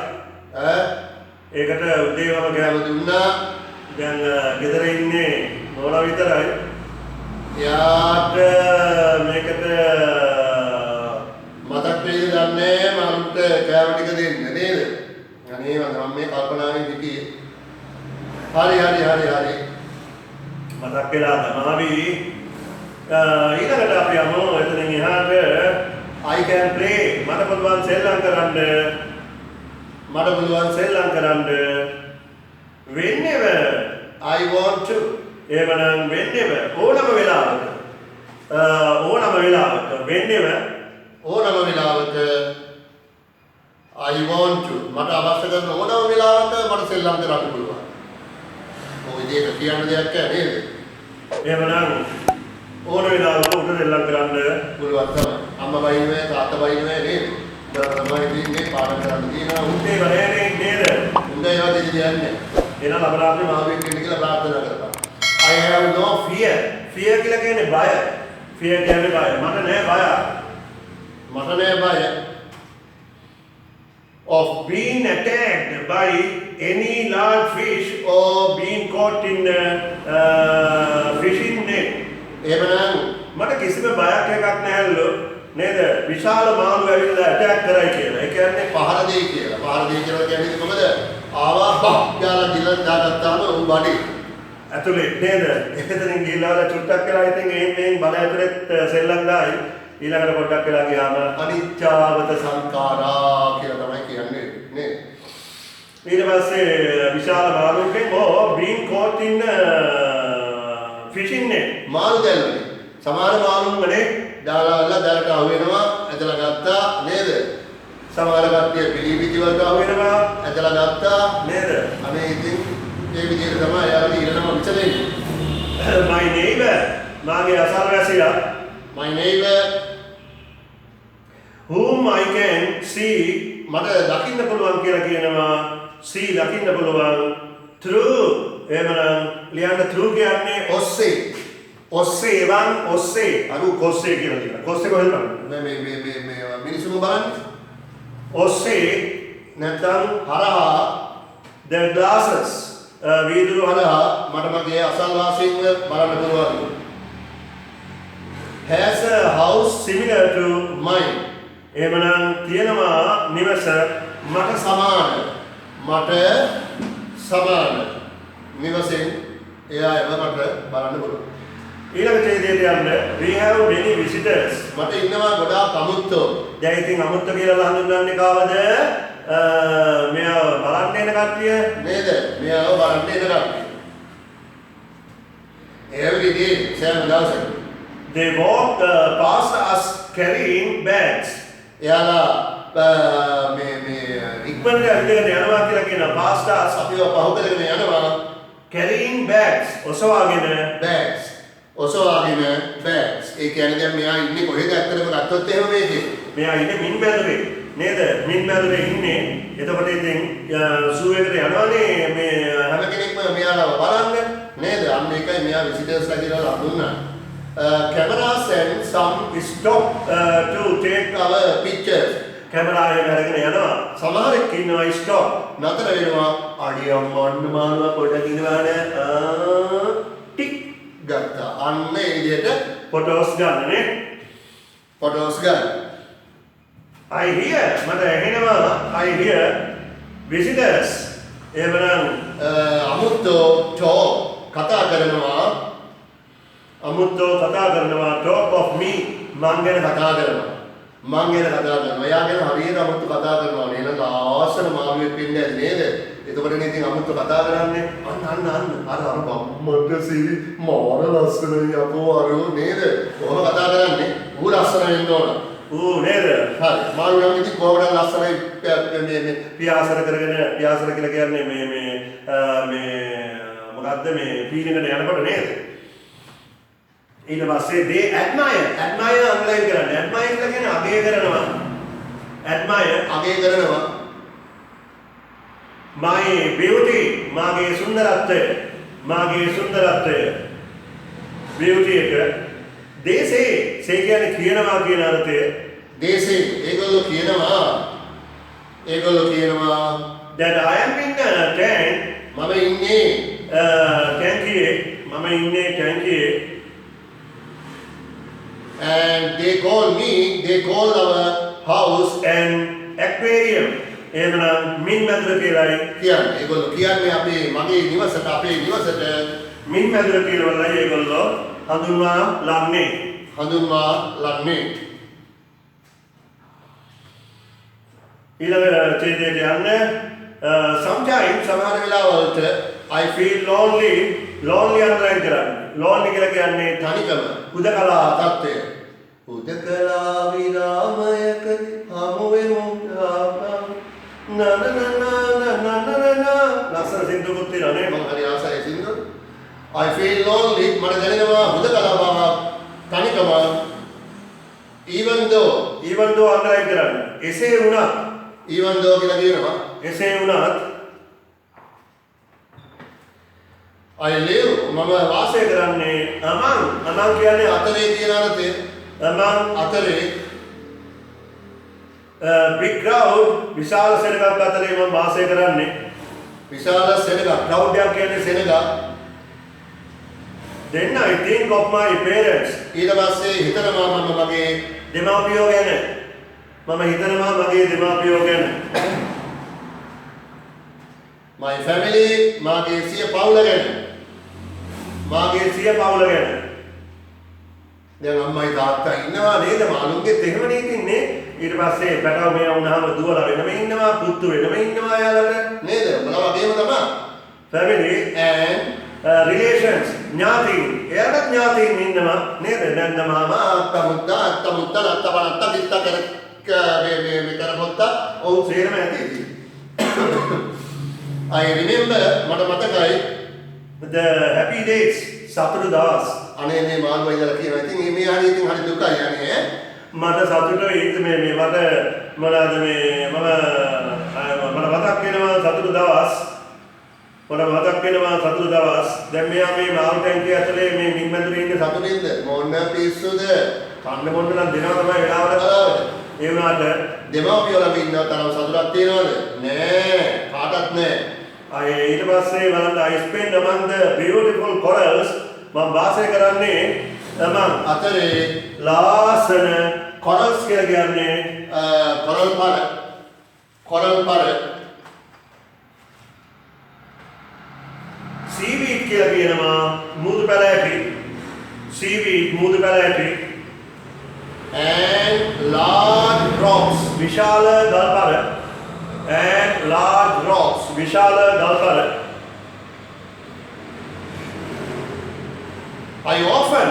ඒකට උදේවම කෑම දුන්නා. දැන් ගෙදර ඉන්නේ නෝනා විතරයි එයාට මේකට මතක් වෙයිද දන්නේ මට කෑම ටික දෙන්න නේද? අනේ මම මේ කල්පනාවෙන් හිටියේ. හරි මතක් වෙලා තමයි ඊළඟට අපි යමු එතනින් එහාට I can play මට පුළුවන් සෙල්ලම් කරන්න whenever I want to එහෙමනම් whenever ඕනම වෙලාවක whenever ඕනම වෙලාවක I want to මට අවශ්‍ය කරන ඕනම වෙලාවක මට සෙල්ලම් කරන්න පුළුවන්. ඔය විදිහට කියන්න දෙයක් නේද? එහෙමනම් ඕන වෙලාවක උඩ සෙල්ලම් කරන්න පුළුවන් තමයි. අම්මා බයින්නේ තාත්තා බයින්නේ නේද? තමයි ඉන්නේ පාඩම් කරන්න තියෙනවා. උන්ගේ වැඩේ නේද? උන්ගේ ඒවා දෙන්නේ. එහෙනම් අපරාධේ මාවෙන් කෙනෙක් කියලා ප්‍රාර්ථනා කරපන්. I have no fear. Fear කියලා කියන්නේ බය. Fear කියන්නේ බය. මට නෑ බය. Of being attacked by any large fish or being caught in a fishing net. එහෙමනම් මට කිසිම බයක් එකක් නැහැලු නේද? විශාල මාළු ඇවිල්ලා ඇටැක් කරයි කියලා. ඒ කියන්නේ පහර දෙයි කියලා. පහර දෙයි කියලා කියන්නේ කොහමද? ආවා බක් ගාලා දිලන් දාගත්තාම උන් බඩේ. ඇතුලේ නේද? එතනින් ගිහලා චුට්ටක් වෙලා ඉතින් මේ බඩ ඇතුලේ සෙල්ලම් ගායි. ඊළඟට පොඩ්ඩක් වෙලා ගියාම අනිච්චාවත සංඛාරා කියලා තමයි කියන්නේ නේද? ඊට පස්සේ විශාල මාළුවෙක් being caught in fishing net. මාළු දැල්වනේ. සමහර මාළුන්වනේ දාලා දැලට අහු වෙනවා ඇදලා ගත්තා නේද? සමහර කට්ටිය පිළිපිටි වලට අහු වෙනවා ඇදලා ගත්තා නේද? අනේ ඉතින් මේ විදිහට තමයි යාළුවෝ ඉරණම විචලෙන්නේ. My neighbor මාගේ අසල්වැසියා my neighbor whom I can see මට දකින්න පුළුවන් කියලා කියනවා see දකින්න පුළුවන් through එහෙමනම් ලියන්න through කියන්නේ ඔස්සේ අරු කොස්සේ කියලා කියනවා කොස්සේ කොහෙද මේ මිනිස්සුම බලන්නේ ඔස්සේ නැත්නම් හරහා the glasses වීදුරු හරහා මට මගේ අසල්වාසීන්ව බලන්න පුළුවන් has a house similar to mine එහෙමනම් තියෙනවා නිවස මට සමාන නිවසෙන් එයා මට බලන්න පුළුවන් ඊළඟ ඡේදයට යන්න we have many visitors මට ඉන්නවා ගොඩාක් අමුත්තෝ දැන් ඉතින් අමුත්ත කියලා හඳුන්වන්නේ කාවද මෙයා බලන්න එන කට්ටිය නේද මෙයාව බලන්න එන කට්ටිය every day සෑම දවසක they walk past us carrying bags එයාලා මේ ඉක්මනට ඇවිදගෙන යනවා කියලා කියන past us අපිව පහු කරගෙන යනවා carrying bags ඔසවාගෙන bags ඒ කියන්නේ දැන් මෙයා ඉන්නේ කොහෙද ඇත්තටම ගත්තොත් එහෙම මේකේ මෙයා ඉන්නේ මින් බැලුවේ නේද මින් බැලුවේ ඉන්නේ එතකොට ඉතින් සූ එකට යනවානේ මේ හැම කෙනෙක්ම මෙයාලව බලන්න නේද අන්න ඒකයි මෙයා විසිටර්ස්ලා කියලා හඳුන්වන්නේ cameras and some stop to take our pictures camera එක අරගෙන යනවා. සමහරෙක් ඉන්නවා ස්ටොප්. නතර වෙනවා අඩිය අම්මන්න මානවා පොඩක් ඉනවනේ. ටික් ගත්තා. අන්න ඒ විදිහට ෆොටෝස් ගන්නනේ. ෆොටෝස් ගන්න. I hear මට ඇහෙනවා I hear visitors. එවනම් අමුත්තෝ කතා කරනවා අමුත්තෝ කතා කරනවා talk of me මං ගැන කතා කරනවා. මං ගැන කතා කරනවා. එයා ගැන හරියට අමුත්තු කතා කරනවා නේද? ආසන මාළුවෙක් වෙන්නේ නේද? එතකොට නේ ඉතින් අමුත්තු කතා කරන්නේ. අන්න අර බම්මඩ සිරි මාර ලස්සනයි අපෝ අරෝ නේද? කොහොම කතා කරන්නේ? ඌ ලස්සන වෙන්න ඕන. ඌ නේද? හරි. මාළුවා ඉතින් කොහොමද ලස්සනයි මේ පියාසර කියලා කියන්නේ මේ මොකද්ද මේ ෆීලිං එකට යනකොට නේද? ඊට පස්සේ they admire අන්ලයින් කරන්නේ. admire කියලා කියන්නේ අගය කරනවා. admire අගය කරනවා. my beauty මාගේ සුන්දරත්වය beauty එක they say කියන්නේ කියනවා කියන අර්ථය. they say ඒගොල්ලෝ කියනවා that I am in the tank මම ඉන්නේ ටැංකියේ and they call our house an aquarium. එහෙනම් මින් මැදුර කියලායි කියන්නේ. ඒගොල්ලෝ කියන්නේ මගේ නිවසට මින් මැදුර කියලා ඒගොල්ලෝ හඳුන්වා ලන්නේ. ඊළඟ ඡේදයට යන්න sometimes සමහර වෙලාවලට I feel lonely අන්ලයින් කරන්නේ. lonely කියලා කියන්නේ තනිකම හුදකලා තත්ත්වය. උදකලා විරාමයක හමු වෙමු ලස්සන සින්දුකුත් තියෙනවා නේ. මම හරි ආසයි සින්දු. I feel lonely මට දැනෙනවා හුදකලා බව තනිකම even though අන්ලයින් කරන්නේ. එසේ වුණත් කියලා කියනවා. I live මම වාසය කරන්නේ among කියන්නේ අතරේ කියන අර්ථය. among අතරේ big crowd විශාල සෙනගක් අතරේ මම වාසය කරන්නේ. විශාල සෙනග crowd එකක් කියන්නේ සෙනග. then I think of my parents. ඊට පස්සේ හිතනවා මම මගේ දෙමාපියෝ ගැන. my family මාගේ සිය පවුල ගැන. දැන් අම්මයි තාත්තා ඉන්නවා නේද? මාළුන්ගෙත් එහෙමනේ ඉතින්නේ. ඊට පස්සේ පැටව මෙයා වුණාම දුවලා වෙනම ඉන්නවා, පුතු වෙනම ඉන්නවා යාළුවට නේද? මොනවා වගේම තමයි. family and relations ඥාතීන්. එයාට ඥාතීන් ඉන්නවා නේද? දැන් මාමා අත්තා මුත්තා නත්තා කිත්තා මේ කරපොත්තා ඔව් සේරම ඇති. I remember මට මතකයි the happy days සතුටු දවස්. අනේ මේ මාළුවා ඉඳලා කියනවා. ඉතින් මේ හරි දුකයි අනේ මට සතුටුයි මේ මට මොනවාද මේ මට මතක් වෙනවා සතුටු දවස්. දැන් මෙයා මේ මාළු ටැංකිය ඇතුලේ මේ මින්මැදුරේ ඉන්න සතුටින්ද මොන්න පිස්සුද කන්න බොන්න නම් දෙනවා තමයි වෙලාවට බලාවට. ඒ වුණාට දෙමාපියෝ ළඟ ඉන්න තරම් සතුටක් තියනවද? නෑ කාටවත් නෑ. ඊට පස්සේ බලන්න I spend among the beautiful corals මම වාසය කරන්නේ අතරේ ලාසන corals කියලා කියන්නේ කොරල් පර seaweed කියලා කියනවා මුදු පැලෑටි and large rocks විශාල ගල්පර I often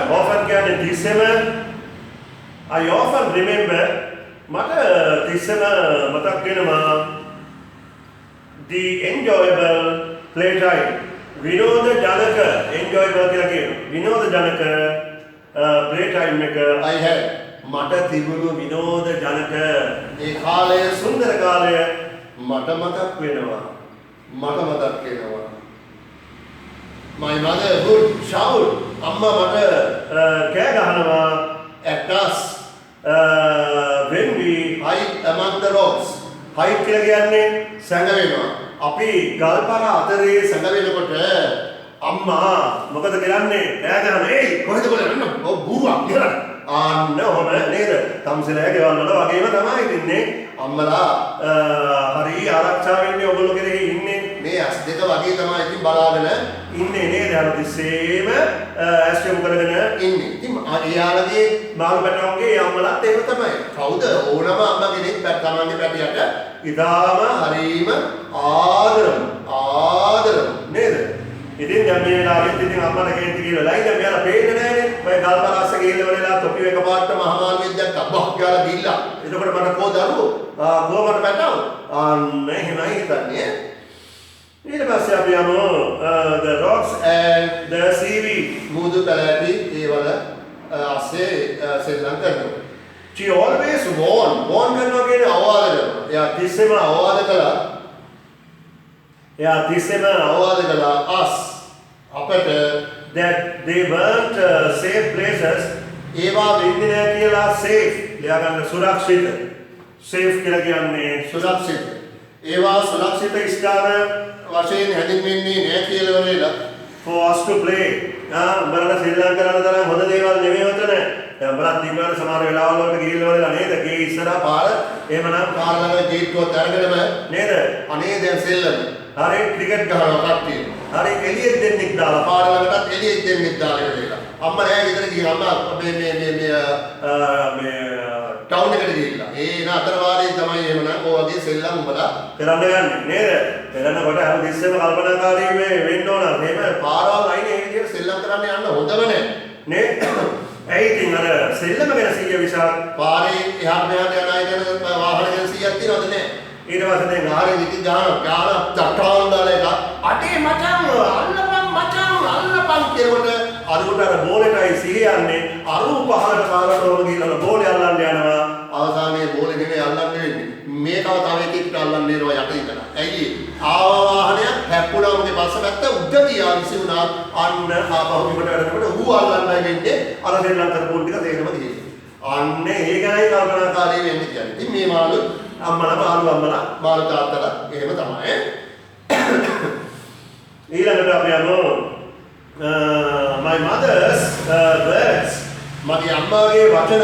කියන්නේ තිස්සෙම I often remember මට තිස්සෙම මතක් වෙනවා the enjoyable playtime විනෝද ජනක enjoyable කියලා කියනවා විනෝද ජනක playtime එක I had මට තිබුණු විනෝද ජනක ඒ කාලය සුන්දර කාලය මට මතක් වෙනවා. My mother would shout අම්මා මට කෑ ගහනවා at us when we hide among the rocks. Height කියලා කියන්නේ සැඟවෙනවා. අපි ගල්පර අතරේ සැඟවෙනකොට අම්මා මොකද කරන්නේ? ඈ ගහන "ඒයි කොහෙද බලන්න? ඔව් බූරුවක් කියලා. අන්න ඔහම නේද? තම්සලෑ ගෙවල් වල වගේම තමයි ඉන්නේ. අම්මලා හරි ආරක්ෂා වෙන්නේ ඔයගොල්ලෝ කෙරෙහි ඉන්නේ. මේ ඇස් දෙක වගේ තමයි ඉතින් බලාගෙන ඉන්නේ නේද? අර තිස්සේම ඇස් යොමු කරගෙන ඉන්නේ. ඉතින් එයාලගේ මාළු පැටවන්ගේ අම්මලාත් ඒක තමයි. කවුද ඕනම අම්මා කෙනෙක් තමන්ගේ පැටියට ඉතාලම හරීම ආදරම නේද? ඉතින් දැන් මේ වෙලාවෙත් ඉතින් අම්මලා කේන්ති කියලා ලයිද මෙයාලා පේන්නේ නැහනේ. ඔය ගල්පරාස්ස ගිහිල්ලා වෙලා තොපි එක පාට මහමාළුවෙක් දැක්කා. බක් ගාලා ගිහිල්ලා. එතකොට මට කෝ දරුවෝ? කොහමද පැටව? අන්න එහෙමයි හිතන්නේ. ඊට පස්සේ අපි යමු the rocks and the seaweed. මුදු පැලෑටි ඒ වල අස්සේ සෙල්ලම් කරනවා. She always warn කරනවා කියන්නේ අවවාද කරනවා. එයා තිස්සෙම අවවාද කළා. අවවාද කළා us අපට that they weren't safe places. ඒවා වෙන්නේ නැහැ කියලා safe. ලියා ගන්න සුරක්ෂිත. safe කියලා කියන්නේ සුරක්ෂිත. ඒවා සුරක්ෂිත ස්ථාන වශයෙන් හැඳින්වෙන්නේ නැහැ කියලා වෙලා for us to play. උඹලා ශ්‍රී ලංකාවේ තරම් හොඳ දේවල් නෙමෙයි වතන. දැන් උඹලා දිනවල සමහර වෙලාවල් වලට ගිහිල්ලා වල නේද? ගේ ඉස්සරහා පාර එහෙමනම් පාර ළඟ ගේට්ටුවක් අරගෙනම නේද? අනේ දැන් සෙල්ලම. හරි ක්‍රිකට් ගහනවා කට්ටිය. හරි එළියෙත් දෙන්නෙක් දාලා පාර ළඟටත් එළියෙත් දෙන්නෙක් දාලා වෙලා. අම්මා නෑ ගෙදර ගිහින් අම්මා මේ ටවුන් එකට ගිහිල්ලා. ඒ නතර වාරේ තමයි එහෙමනම් ඔය වගේ සෙල්ලම් උඹලා කරන්න ගන්නේ නේද? කරනකොට හැම තිස්සෙම කල්පනාකාරී වෙන්න ඕන. එහෙම පාරවල් අයිනේ මේ විදිහට සෙල්ලම් කරන්න යන්න හොඳම නෑ. නේ? ඇයි ඉතින් අර සෙල්ලම ගැන 100 විශාල පාරේ එහාට මෙහාට යන අය ගැන වාහන ගැන 100ක් තියනවද නෑ? ඊට පස්සේ දැන් ආරේ විදි ගාන තට්ටාවන් දාලා එක අටේ මචං අල්ලපන් කියනකොට අරුට අර බෝලෙටයි සිහිය යන්නේ අරු පහලට පාරට ඕන ගිහලා බෝලේ අල්ලන්න යනවා. අවසානයේ බෝලේ නෙමෙයි අල්ලන්න වෙන්නේ. මේකව තව එකෙක්ට අල්ලන්න වෙනවා යට ඉඳලා. ඇයි? ආව වාහනයක් හැප්පුණාමගේ පස්සපැත්ත උඩ තියා විසි වුණා. අන්න ආපහු විකට වැඩනකොට ඌ අල්ලන්නයි වෙන්නේ. අර දෙල්ලන් කරපුන් ටික තේරෙම ගිහින්. අන්න ඒ ගැනයි කල්පනාකාරී වෙන්න කියන්නේ. ඉතින් මේ මාළු මාළු තාත්තලා එහෙම තමයි. ඊළඟට අපි යමු my mother's words. මගේ අම්මාගේ වචන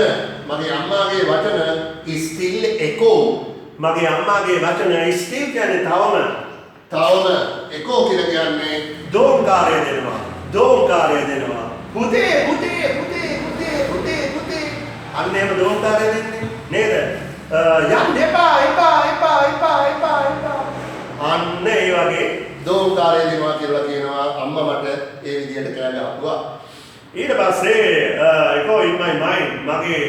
is still echo. මගේ අම්මාගේ වචන still කියන්නේ තවම echo කියලා කියන්නේ දෝංකාරය දෙනවා. පුතේ අන්න එහෙම දෝංකාරය දෙන්නේ නේද? යන්න එපා. අන්න ඒ වගේ දෝංකාරය දෙනවා කියලා කියනවා අම්මා මට ඒ විදිහට කෑ ගහුවා. ඊට පස්සේ echo in my mind මගේ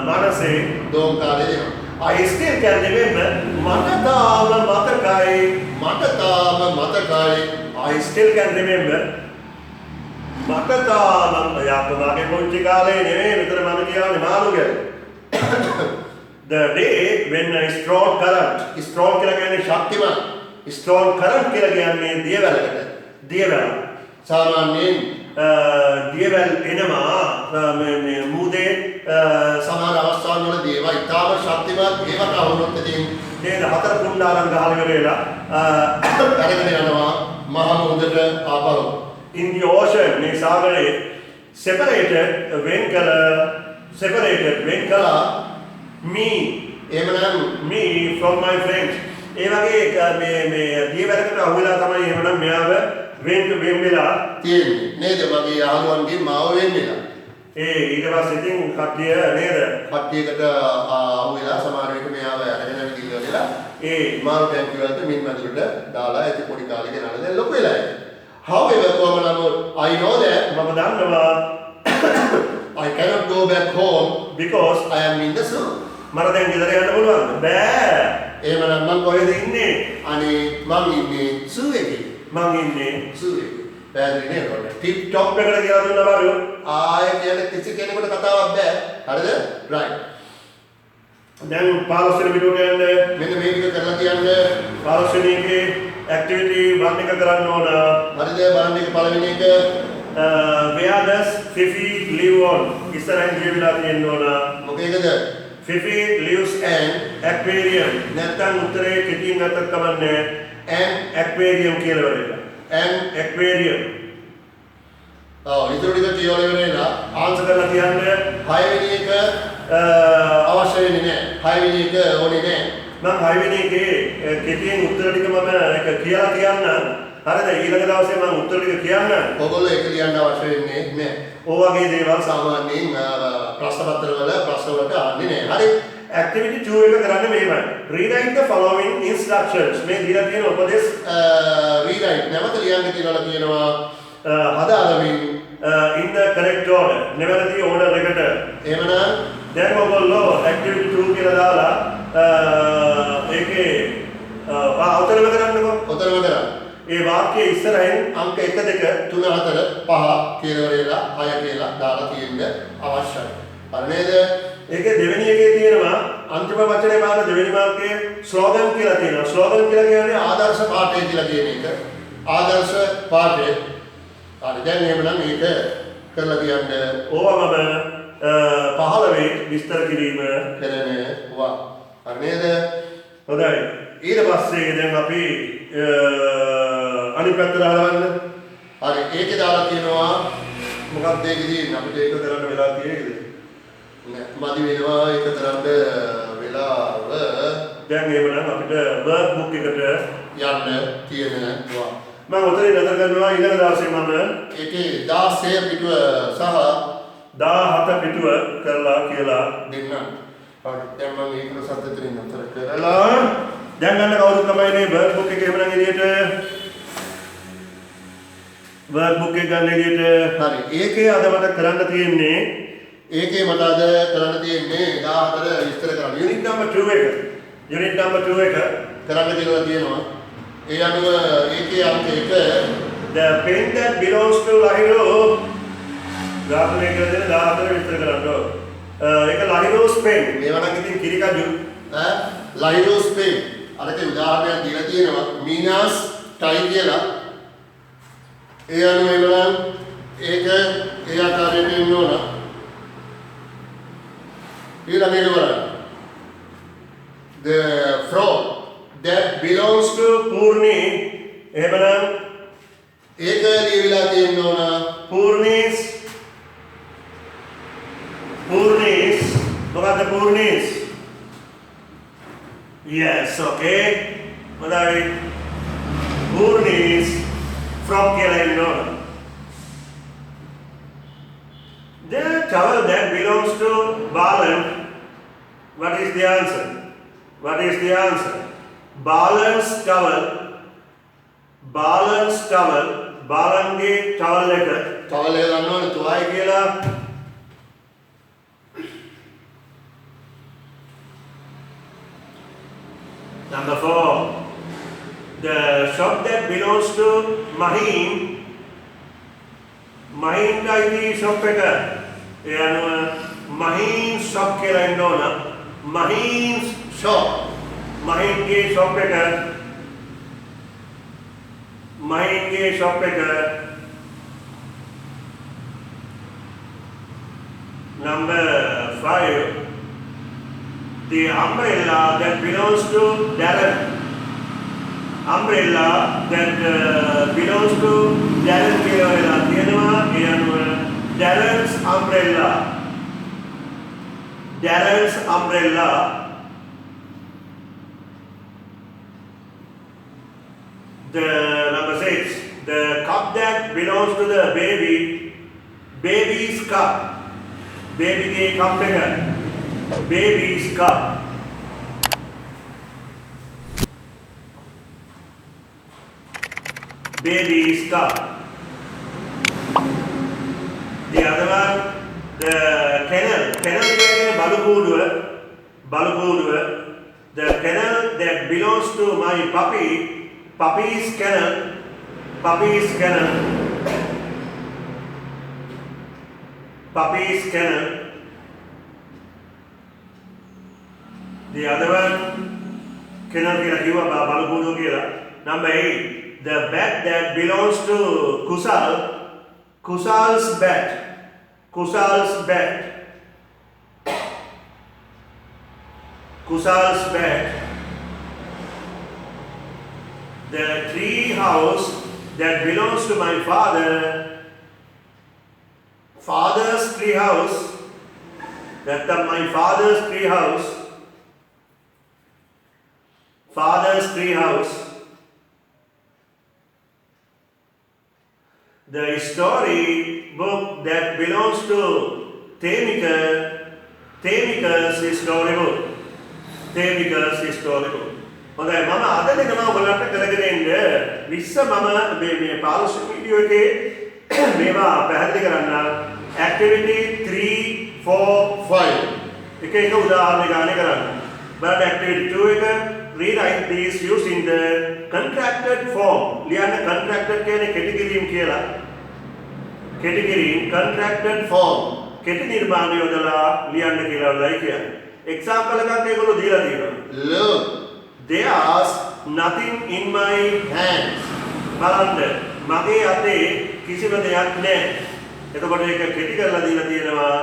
මනසේ දෝංකාරය දෙනවා. I still can remember මට තාම මතකයි. I still can remember මට තාම යාපමාගේ පොන්චි කාලේ නෙමෙයි විතර මම කියන්නේ මාළුගේ. The day when a strong current කියලා කියන්නේ ශක්තිමත් strong current කියලා කියන්නේ දියවැල්. සාමාන්‍යයෙන් දියවැල් එනවා මේ මුදේ සමහර අවස්ථාවල වලදී ඒවා ඉතාම ශක්තිමත් ඒවට අවුරුද්ද ඉතින් නේද හතර කුණ්ඩාරම් ගහලා ඉවරලා අරගෙන යනවා මහ මුහුදට ආපහු. In the ocean මේ සාගරයේ separated when color me from my friends. ඒ වගේ මේ දියවැලකට අහුවෙලා තමයි එහෙමනම් මෙයාව වෙන් වෙලා තියෙන්නේ නේද? මගේ යාළුවන්ගේ මාව වෙන් වෙලා. ඊට පස්සේ ඉතින් කට්ටියකට අහුවෙලා සමහර විට මෙයාව අරගෙන ගිහිල්ලා මාළු ටැංකිය වලට මින් මැදුරට දාලා ඇති පොඩි කාලේ ගෙනල්ලා දැන් ලොකු වෙලා ඉන්නේ. However, I know that මම දන්නවා I cannot go back home because I am in the zoo. මට දැන් ගෙදර යන්න පුළුවන් බෑ. එහෙමනම් මම කොහෙද ඉන්නේ? අනේ මම ඉන්නේ zoo එකේ. පැහැදිලි නේද? ටිප් টොප් එකට කියලා දුන්නා බරු. ආයෙ කියන්නේ කිසි කෙනෙකුට කතාවක් බෑ. හරිද? right. දැන් 15 වෙනි වීඩියෝට යන්න මෙන්න මේ විදිහ කරලා කියන්නේ 15 වෙනි එකේ ඇක්ටිවිටි 1 එක කරන්න ඕන. හරිද? බලන්න එක පළවෙනි එක where does Fifi live on? ඉස්සරහින් කියවිලා තියෙන්න ඕන. මොකේද? Fifi lives and aquarium. නැත්තම් උත්තරේ කෙටියෙන් අතක් කමන්නේ. and aquarium කියලා වරේලා. and aquarium. ඉතුරු ටික කියවල ඉවරලා ආන්සර් කරලා කියන්න. 6 වෙනි එක අවශ්‍ය වෙන්නේ නැහැ. 6 වෙනි එක ඕනේ නැහැ. මම 6 වෙනි එකේ කෙටියෙන් උත්තර ටික මම ඒක කියලා කියන්නම්. හරිද? ඊළඟ දවසේ මම උත්තර ටික කියන්නම්. ඔයගොල්ලෝ ඒක ලියන්න අවශ්‍ය වෙන්නේ නැහැ. ඕ වගේ දේවල් සාමාන්‍යයෙන් ප්‍රශ්න පත්‍ර වල ප්‍රශ්න වලට ආන්නේ නැහැ. හරි. Activity 2 එක කරන්න මෙහෙමයි. Rewrite the following instructions. මේ දීලා තියෙන උපදේශ rewrite නැවත ලියන්න කියලා කියනවා. හදාගමින් in the correct order. නිවැරදි order එකට. එහෙමනම් දැන් ඔයගොල්ලෝ activity 2 කියලා දාලා ඒකේ අවතරම කරන්නකෝ. උත්තරම කරා. ඒ වාක්‍යයේ ඉස්සරහින් අංක 1 2 3 4 5 කියලා වරේලා 6 කියලා දාලා තියෙන්න අවශ්‍යයි. හරි නේද? ඒකේ දෙවෙනි එකේ තියෙනවා අන්තිම වචනේ පාන දෙවෙනි වාක්‍යයේ ස්ලෝගන් කියලා තියෙනවා. ස්ලෝගන් කියලා කියන්නේ ආදර්ශ පාඨය කියලා කියන එක. ආදර්ශ පාඨය. හරි දැන් එහෙමනම් මේක කරලා කියන්න ඕවමම 15 විස්තර කිරීම කරනවා. හරි නේද? හොඳයි. ඊට පස්සේ දැන් අපි අනිත් පැත්තට හරවන්න. හරි ඒකේ දාලා තියෙනවා මොකක්ද ඒකදී අපිට ඒක කරන්න වෙලා තියෙන්නේ? මදි වෙනවා ඒක කරන්න වෙලාව දැන් එහෙමනම් අපිට වර්ක් බුක් එකට යන්න තියෙනවා. මම උතරින් නතර කරනවා ඊළඟ දවසේ මම ඒකේ 16 පිටුව සහ 17 පිටුව කරලා කියලා දෙන්න. හරි දැන් මම ඒක සත්‍යයෙන් නතර කරලා කරලා දැන් ගන්න කවුරුත් තමයි මේ වර්ක් බුක් එක එහෙමනම් එළියට වර්ක් බුක් එක ගන්න එළියට. හරි ඒකේ අද මට කරන්න තියෙන්නේ ඒකේ මට අද කරන්න තියෙන්නේ 14 විස්තර කරන්න. යුනිට් නම්බර් 2 එක. යුනිට් නම්බර් 2 එක කරන්න කියලා තියෙනවා. ඒ අනුව ඒකේ අංක 1 the pen that belongs to Lahiro ගාපනේ කියලා දෙන 14 විස්තර කරන්න ඕන. ඒක Lahiro's pen. මේවා නම් ඉතින් කිරිකජු ලයිරෝස් පෙන් අරක උදාහරණයක් දීලා තියෙනවා. මීනාස් ටයි කියලා. ඒ අනුව එනවා ඒක ඒ ආකාරයට ඉන්න ඕන. ඊළඟ එක බලන්න. The frog that belongs to Purni. එහෙමනම් ඒක ලියවිලා තියෙන්න ඕන. Purnis මොකක්ද Purnis? Yes, okay. හොඳයි. Purnis frog කියලා ඉන්න ඕන. The towel that belongs to Balan. What is the answer? What is the answer? Balan's towel. Balanගේ towel එක towel එක ගන්න ඕනේ තුවායි කියලා. Number 4. The shop that belongs to Mahim. Mahim ID shop එක. ඒ අනුව Mahim shop කියලා ඉන්න ඕන. Mahim's shop. Mahimගේ shop එක. Mahimගේ shop එක. Number 5. The umbrella that belongs to Darren. Umbrella that belongs to Darren කියලා වෙලා තියෙනවා. ඒ අනුව Darren's umbrella. Darren's umbrella. The number 6. The cup that belongs to the baby. Baby's cup. Baby के cup එක. Baby's cup. Baby's cup. The other one, the kennel. Kennel කියන්නේ බලුකූඩුව. The kennel that belongs to my puppy. Puppy's kennel. Puppy's kennel. Puppy's kennel. The other one, kennel කියලා කිව්වා බලුකූඩුව කියලා. Number 8. The bat that belongs to Kusal. Kusal's bat. Kusal's bat. Kusal's back. The tree house that belongs to my father's tree house, my father's tree house, the story book that belongs to Temika's story book. හොඳයි මම අද දිනම ඔයගලන්ට කරගෙන ඉන්න විශ්ව මම මේ පාලුෂ වීඩියෝ එකේ මේවා පැහැදිලි කරන්න activity 3 4 5 එක උදාහරණ ගානේ කරන්න. බලන්න activity 2 එක rewrite these using the contracted form. ලියන්න contracted කියන්නේ කෙටි කිරීම කියලා. කෙටි කිරීම contracted form. කෙටි නිර්මාණය යොදලා ලියන්න කියලායි කියන්නේ. example එකක් ඒගොල්ලෝ දීලා තියෙනවා. Look, there's nothing in my hands. බලන්න මගේ අතේ කිසිම දෙයක් නැහැ. එතකොට ඒක කෙටි කරලා දීලා තියෙනවා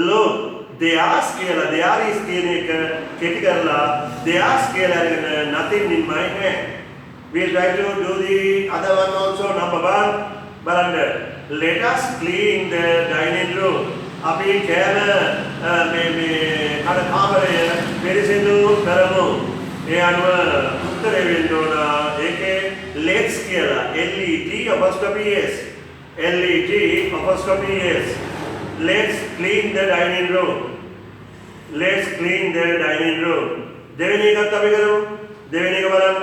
look there's කියලා there is කියන එක කෙටි කරලා there's කියලා අරගෙන nothing in my hand. We'll try to do the other one also. number 1 බලන්න let us clean the dining room. අපි කෑම මේ කඩ කාමරය පිරිසිදු කරමු. ඒ අනුව උත්තරේ වෙන්න ඕන ඒකේ let's කියලා LET let's clean the dining room. දෙවෙනි එකත් අපි කරමු. දෙවෙනි එක බලන්න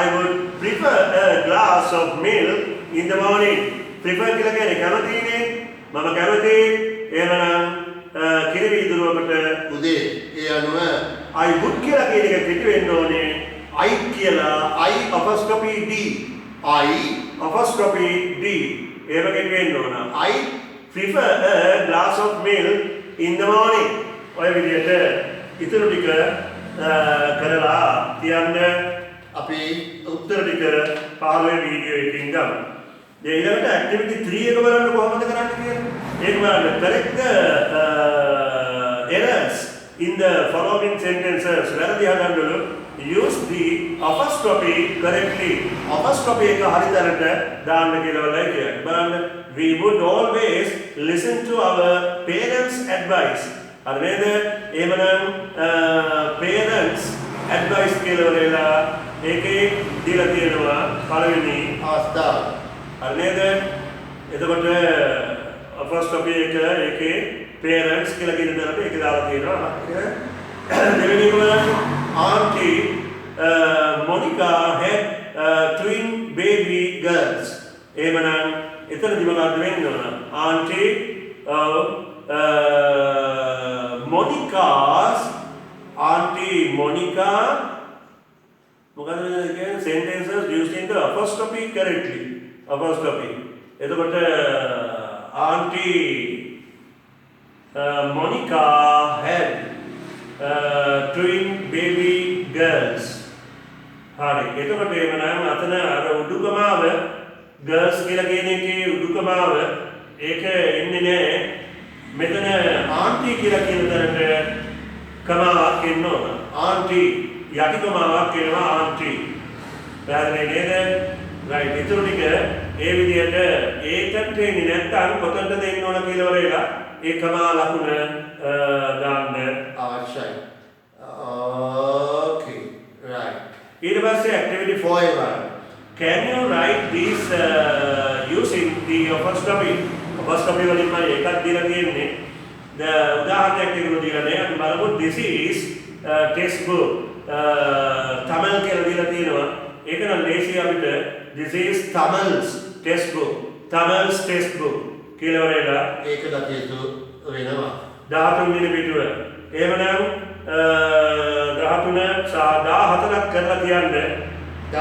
I would prefer a glass of milk in the morning. prefer කියලා කියන්නේ කැමතිනේ මම කැමති එහෙනම් කිරි වීදුරුවකට උදේ ඒ අනුව I would කියලා කියන එක පිට වෙන්න ඕනේ I කියලා I apostrophe D එහෙම කෙටි වෙන්න ඕන I prefer a glass of milk in the morning. ඔය විදිහට ඉතුරු ටික කරලා තියන්න අපි උත්තර ටික 15 වීඩියෝ එකකින් ගමු. ඊළඟට activity 3 එක බලන්න කොහොමද කරන්නේ කියලා. ඒක බලන්න correct the errors in the following sentences. වැරදි හදන්න use the apostrophe correctly. apostrophe එක හරියට දාන්න කියලා කියන්නේ. බලන්න we would always listen to our parents advice. හරි නේද? එහෙමනම් parents advice කියලා වලලා ඒකේ දීලා තියෙනවා පළවෙනි අවස්ථාව. හරි නේද? එතකොට apostrophe එක ඒකේ parents කියලා කියන දරට ඒක දාලා තියෙනවා. දෙවෙනි එක බලන්න Auntie Monica had twin baby girls. එහෙමනම් එතනදි මොකක්ද වෙන්න ඕන? Auntie Monica මොකද කියන්නේ sentences using the apostrophe correctly. apostrophe. එතකොට Auntie Monica had twin baby girls. හරි. එතකොට එවනම් අතන අර උඩුකමාව girls කියලා කියන එකේ උඩුකමාව ඒක එන්නේ නැහැ. මෙතන auntie කියලා කියන තරට කමාවක් එන්න ඕන. auntie යටිකමාවක් කියනවා auntie. පැහැදිලි නේද? right. ඉතුරු ටික ඒ විදිහට ඒකට එන්නේ නැත්නම් කොතනද දෙන්න ඕන කියලා වරේලා ඒ කමා ලකුණ දාන්න අවශ්‍යයි. okay. right. ඊට පස්සේ activity 4 එක බලන්න. Can you write this using the apostrophe? apostrophe වලින් මම එකක් දීලා තියෙන්නේ. උදාහරණයක් එකක් දීලා නේ. අපි බලමු this is textbook. Tamil කියලා දීලා තියෙනවා. ඒක නම් ලේසි අපිට this is Tamil's textbook. Tamil's textbook කියලා වරේලා ඒක දකියතු වෙනවා. 13 වෙනි පිටුව. එහෙමනම් 13 සහ 14ක් කරලා තියන්න. 14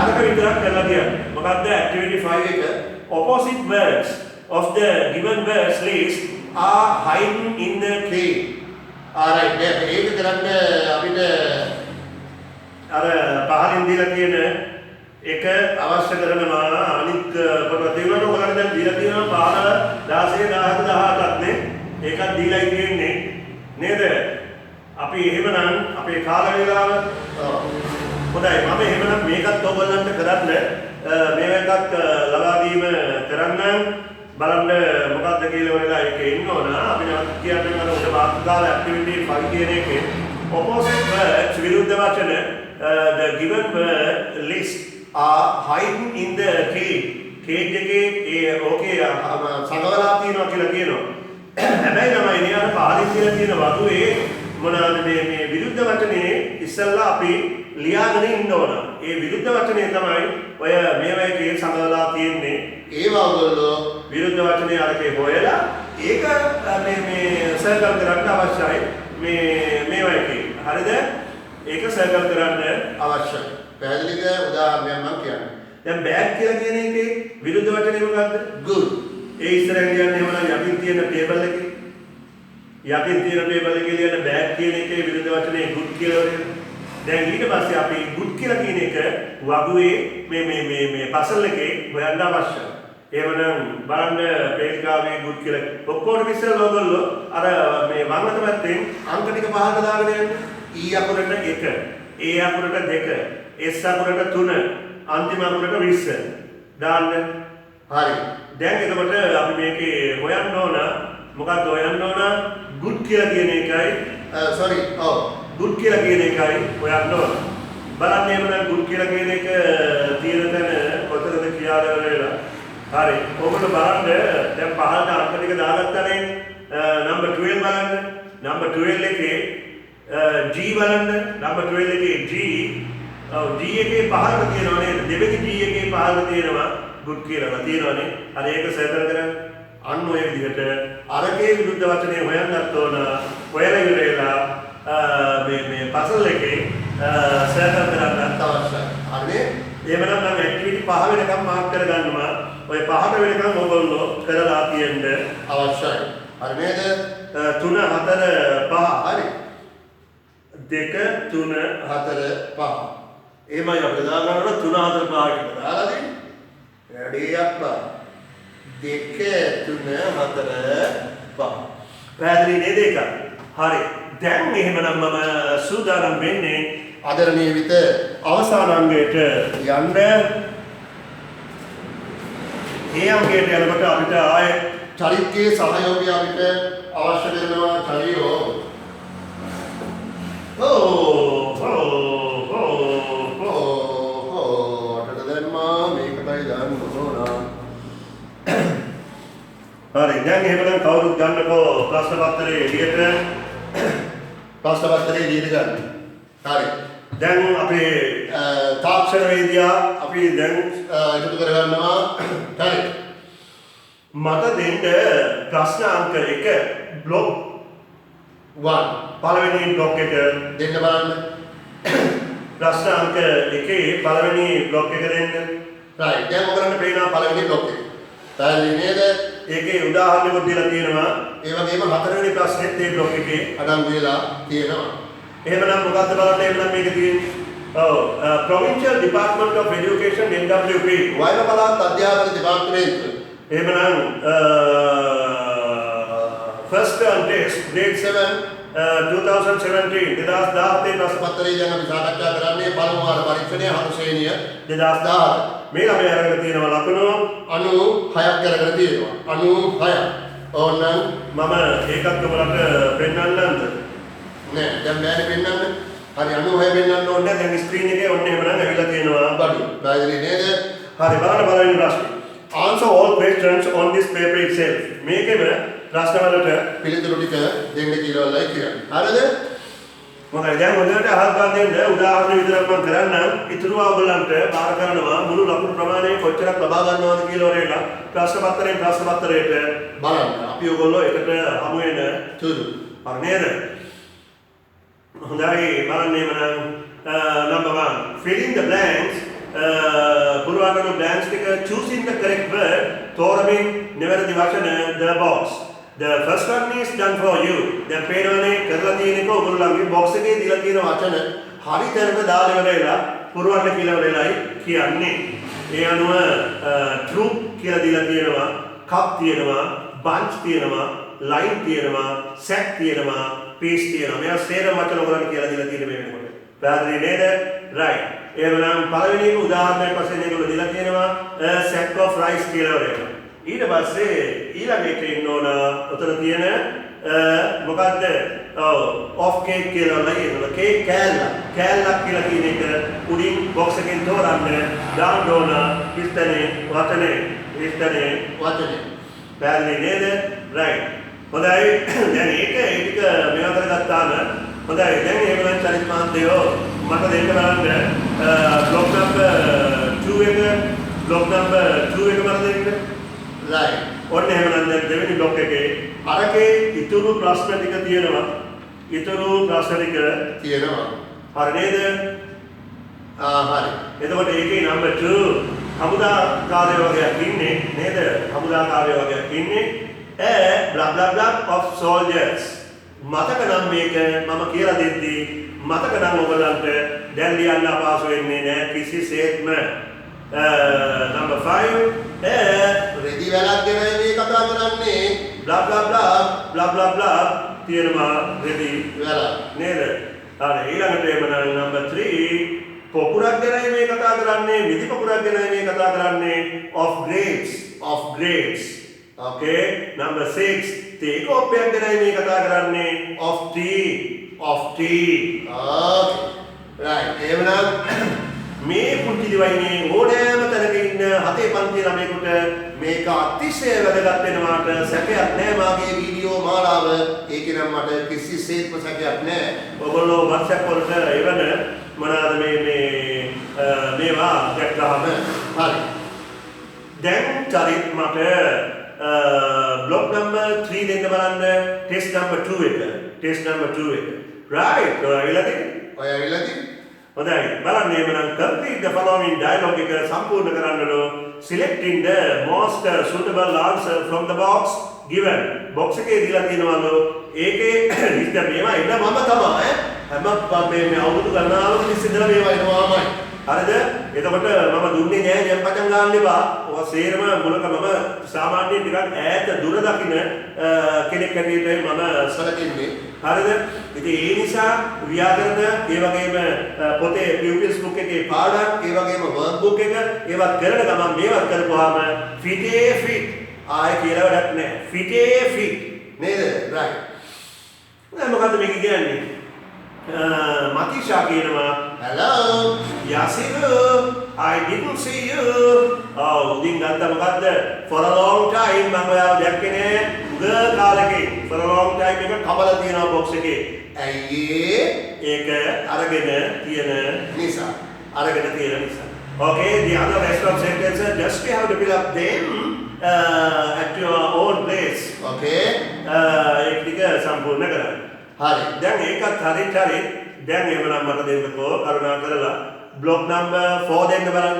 අරක විතරක් කරලා තියන්න. මොකක්ද activity 5 එක opposite words of the given words list are hidden in the tree. alright. ඒක කරන්න අපිට අර පහලින් දීලා තියෙන එක අවශ්‍ය කරනවා අනිත් කොට දෙවන ඔයාලට දැන් දීලා තියෙනවා පාර 16 17 18ක් නේ. ඒකත් දීලා ඉන්නේ නේද? අපි එහෙමනම් අපේ කාල වේලාව හොඳයි මම එහෙමනම් මේකත් ඔයගොල්ලන්ට කරන්න මේව එකක් ලබා දීම කරන්න බලන්න මොකක්ද කියලා වෙලා එකේ ඉන්න ඕන අපි නැවත කියන්නේ අර උඩ මාතෘකාව ඇක්ටිවිටි 5 කියන එකේ opposite words විරුද්ධ වචන the given word list are hidden in the cage එකේ ඕකේ සංගවලා තියෙනවා කියලා කියනවා හැබැයි තමයි නේ අර පාලින් කියලා කියන වගුවේ මොනවාද මේ විරුද්ධ වචනේ ඉස්සල්ලා අපි ලියාගෙන ඉන්න ඕන. ඒ විරුද්ධ වචනේ තමයි ඔය මේවයිකේ සංගවලා තියෙන්නේ. ඒව ඔයගොල්ලෝ විරුද්ධ වචනේ අරකේ හොයලා ඒක මේ සර්කල් කරන්න අවශ්‍යයි. මේවයිකේ. හරිද? ඒක සර්කල් කරන්න අවශ්‍යයි. පැහැදිලිද? උදාහරණයක් මම කියන්නේ. දැන් බෑග් කියලා කියන එකේ විරුද්ධ වචනේ මොකක්ද? good. ඒ ඉස්සරහින් කියන්නේ මොනවද? යටින් තියෙන ටේබල් එකේ. යටින් තියෙන ටේබල් එකේ ලියන බෑග් කියන එකේ විරුද්ධ වචනේ good කියලා වෙනවා. දැන් ඊට පස්සේ අපි good කියලා කියන එක වගුවේ මේ පසල් එකේ හොයන්න අවශ්‍යයි. එහෙමනම් බලන්න වේදිකාවේ good කියලා ඔක්කොම ඉස්සෙල්ලා ඔයගොල්ලෝ අර මේ වංගත පැත්තෙන් අංක ටික පහකට දාගෙන යන්න. E අකුරට 1, A අකුරට 2, S අකුරට 3, අන්තිම අකුරට 20 දාන්න. හරි. දැන් එතකොට අපි මේකේ හොයන්න ඕන මොකක්ද හොයන්න ඕන good කියලා කියන එකයි sorry good කියලා කියන එකයි හොයන්න ඕන. බලන්න එහෙමනම් good කියලා කියන එක තියෙන තැන කොතනද කියලා වෙලා. හරි. ඔබට බලන්න දැන් පහළට අංක ටික දාගත්තානේ. number 12 බලන්න. number 12 එකේ G බලන්න. number 12 එකේ G G එකේ පහළට තියෙනවා නේද? දෙවෙනි G එකේ පහළට තියෙනවා good කියලා තියෙනවානේ. හරි ඒක සර්කල් කරන්න. අන්න ඔය විදිහට අරකේ විරුද්ධ වචනේ හොයන්නත් ඕන. හොයලා ඉවරලා මේ පසල් එකේ සර්කල් කරන්න අවශ්‍යයි. හරිනේ? එහෙමනම් මම ඇක්ටිවිටි 5 වෙනකම් මාර්ක් කරගන්නවා. ඔය 5ට වෙනකම් ඔයගොල්ලෝ කරලා තියෙන්න අවශ්‍යයි. හරි නේද? 3 4 5 හරි. 2 3 4 5 එහෙමයි අපිට දාගන්න 3 4 5 කියලා දාලාද? ready අප්පා 2 3 4 5 පැහැදිලි නේද ඒක? හරි. දැන් එහෙමනම් මම සූදානම් වෙන්නේ ආදරණීය විත අවසාන අංගයට යන්න. ඒ අංගයට යනකොට අපිට ආයේ චරිතයේ සහයෝගය අපිට අවශ්‍ය වෙනවා චරියෝ. හරි දැන් එහෙමනම් කවුරුත් ගන්නකෝ ප්‍රශ්න පත්‍රයේ එළියට ප්‍රශ්න පත්‍රයේ එළියට ගන්න. හරි. දැන් අපේ තාක්ෂණ වේදිකා අපි දැන් එකතු කරගන්නවා. හරි. මට දෙන්න ප්‍රශ්න අංක 1 බ්ලොක් 1 පළවෙනි බ්ලොක් එක දෙන්න බලන්න. ප්‍රශ්න අංක 1 පළවෙනි බ්ලොක් එක දෙන්න. right. දැන් ඔයගලන්ට පේනවා පළවෙනි බ්ලොක් එක. පැහැදිලි නේද? ඒකේ උදාහරණයක් දීලා තියෙනවා. ඒ වගේම හතරවෙනි ප්‍රශ්නෙත් මේ බ්ලොක් එකේ අඩංගු වෙලා තියෙනවා. එහෙමනම් මොකක්ද බලන්න එහෙමනම් මේක තියෙන්නේ. Provincial Department of Education NWP වයඹ පළාත් අධ්‍යාපන දෙපාර්තමේන්තුව. එහෙමනම් first term test grade 7 2017 2017 ප්‍රශ්න පත්‍රය දැන් අපි සාකච්ඡා කරන්නේ පළමු වාර පරීක්ෂණයේ 7 ශ්‍රේණිය 2017 මේ ළමයා අරගෙන තියෙනවා ලකුණු 96ක් අරගෙන තියෙනවා 96ක්. ඕනනම් මම ඒකත් ඔයාලට පෙන්වන්නම්ද? නෑ දැන් බෑනේ පෙන්වන්න. හරි 96 පෙන්වන්න ඕනේ. දැන් ස්ක්‍රීන් එකේ ඔන්න එහෙමනම් ඇවිල්ලා තියෙනවා බඩු. පැහැදිලි නේද? හරි බලන්න බලන්න ප්‍රශ්නේ. Answer all questions on this paper itself. මේකෙම ප්‍රශ්න වලට පිළිතුරු ටික දෙන්න කියලා කියන්නේ. හරිද? මොකද දැන් හොඳට අහලා ගන්න උදාහරණ විතරක් මම කරන්නම්. ඊටුව ඔයගොල්ලන්ට බාර කරනවා මුළු ලකුණු ප්‍රමාණය කොච්චරක් ලබා ගන්නවද කියලා ඔයලා ප්‍රශ්න පත්‍රයෙන් ප්‍රශ්න පත්‍රයට බලන්න. අපි ඔයගොල්ලෝ එකට හමු වෙන තුරු. හරි නේද? හොඳයි බලන්න එමනම් number 1 fill in the blanks පුරවන blanks ටික choosing the correct word තෝරමින් නිවැරදි වචන the box. The first one is done for you. දැන් පේනවනේ කරලා තියෙනක ඔයගොල්ලන්ගේ box එකේ දීලා තියෙන වචන හරි තැනට දාලා ඉවරලා පුරවන්න කියලා වෙලයි කියන්නේ. ඒ අනුව troop කියලා දීලා තියෙනවා, cup තියෙනවා, bunch තියෙනවා, line තියෙනවා, sack තියෙනවා, peace තියෙනවා. මේවා සේරම වචන ඔයගොල්ලන්ට කියලා දීලා තියෙන මේ වෙනකොට. පැහැදිලි නේද? right. එහෙනම් පළවෙනි එක උදාහරණයක් වශයෙන් ඒගොල්ලෝ දීලා තියෙනවා sack of rice කියලා වරේක. ඊට පස්සේ ඊළඟ එකේ ඉන්න ඕන උතන තියෙන මොකද්ද? ඔව් off cake කියලා නේද? cake කෑල්ලක් කියලා කියන එක උඩින් box එකෙන් තෝරන්න දාන්න ඕන ඉස්තනේ වචනේ පැහැදිලි නේද? right. හොඳයි. දැන් ඒක ටික මේවා කරගත්තාම හොඳයි. දැන් ඒගොල්ලන් චරිත මහන්තයෝ මට දෙන්න බලන්න block number 2 එක මට දෙන්න. right. ඔන්න එහෙනම් දැන් දෙවෙනි block එකේ අරකේ ඉතුරු ප්‍රශ්න ටික තියෙනවා. හරි නේද? හරි. එතකොට ඒකේ number 2 හමුදාකාරයෝ වගේක් ඉන්නේ නේද? හමුදාකාරයෝ වගේක් ඉන්නේ blah blah blah of soldiers. මතක නම් මේක මම කියලා දෙද්දී මතක නම් ඔයගලන්ට දැන් ලියන්න අපහසු වෙන්නේ නැහැ කිසිසේත්ම. number 5 රෙදි වැලක් ගැන මේ කතා කරන්නේ blah blah blah තියෙනවා රෙදි වැල නේද? හරි ඊළඟට එමනම් number 3 පොකුරක් ගැනයි මේ කතා කරන්නේ මිදි පොකුරක් ගැනයි මේ කතා කරන්නේ of grapes. okay number 6 තේ කෝප්පයක් ගැනයි මේ කතා කරන්නේ of tea. okay right. එහෙනම් මේ පුංචි දිවයිනේ ඕනෑම තැනක ඉන්න හතේ පන්ති ළමයෙකුට මේක අතිශය වැදගත් වෙනවාට සැකයක් නෑ. මාගේ වීඩියෝ මාලාව ඒකේ නම් මට කිසිසේත්ම සැකයක් නෑ. ඔයගොල්ලෝ WhatsApp වලට එවන මොනවාද මේවා දැක්කහම හරි. දැන් චරිත මට block number 3 දෙන්න බලන්න test number 2 එක. right. ඔය ඇවිල්ලාද? හොඳයි. බලන්න එමනම් complete the following dialogue එක සම්පූර්ණ කරන්නලු selecting the most suitable answer from the box given. box එකේ දීලා තියෙනවලු ඒකේ ලිස්ට් මේවා ඉන්න මම තමයි හැම මේ අවුරුදු ගණනාවක ඉස්සෙල්ලා මේවා එනවාමයි. හරිද? එතකොට මම දුන්නේ නෑ දැන් පටන් ගන්න එපා. ඔය සේරම මුලක මම සාමාන්‍යයෙන් ටිකක් ඈත දුර දකින්න කෙනෙක් හැටියට මම සැලකෙන්නේ. හරිද? ඉතින් ඒ නිසා ව්‍යාකරණ ඒ වගේම පොතේ pupils book එකේ පාඩම් ඒ වගේම work book එක ඒවත් කරන ගමන් මේවත් කරපුවාම ෆිටේ ෆිට ආය කියලා වැඩක් නෑ. ෆිටේ ෆිට නේද? right. දැන් මොකද්ද මේක කියන්නේ? Matisha කියනවා hello Yasiru I didn't see you. උදින් ගත්ත මොකද්ද? for a long time මම ඔයාව දැක්කේ නෑ. උග කාලෙකින් for a long time එක කබල තියෙනවා box එකේ. ඇයි ඒක අරගෙන තියෙන නිසා. okay the other rest of sentences just you have to fill up them at your own place. okay ඒක ටික සම්පූර්ණ කරන්න. හරි. දැන් ඒකත් හරි. දැන් එවනම් මට දෙන්නකෝ කරුණා කරලා block number 4 දෙන්න බලන්න.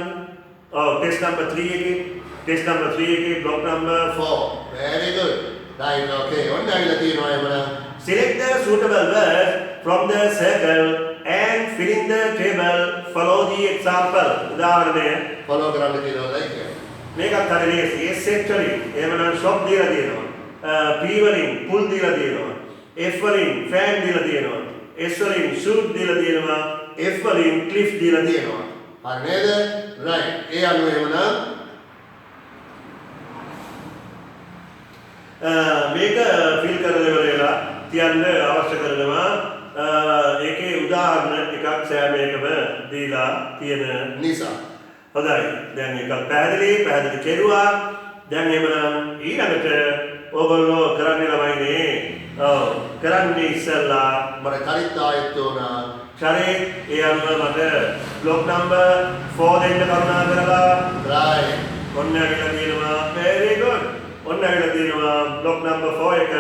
test number 3 එකේ block number 4. very good. right. okay ඔන්න ඇවිල්ලා තියෙනවා එවනම් select the suitable word from the circle and fill in the table. follow the example. උදාහරණය follow කරන්න කියනවා like මේකත් හරි නේද? yes actually එවනම් shop දීලා තියෙනවා. p වලින් pull දීලා තියෙනවා. F වලින් fan දීලා තියෙනවා. S වලින් shoot දීලා තියෙනවා. F වලින් cliff දීලා තියෙනවා. හරි නේද? right. ඒ අනුව එවනම් මේක fill කරලා ඉවරලා තියන්න අවශ්‍ය කරනවා. ඒකේ උදාහරණ එකක් සෑම එකම දීලා තියෙන නිසා. හොඳයි. දැන් ඒක පැහැදිලි කෙරුවා. දැන් එමනම් ඊළඟට ඕගොල්ලෝ කරන්නේ ළමයිනේ කරන්නේ ඉස්සෙල්ලා මට චරිත ආයත් වුණා. චරිත ඒ අනුව මට block number 4 දෙන්න කරුණා කරලා. right. ඔන්න ඇවිල්ලා තියෙනවා. very good. ඔන්න ඇවිල්ලා තියෙනවා block number 4 එක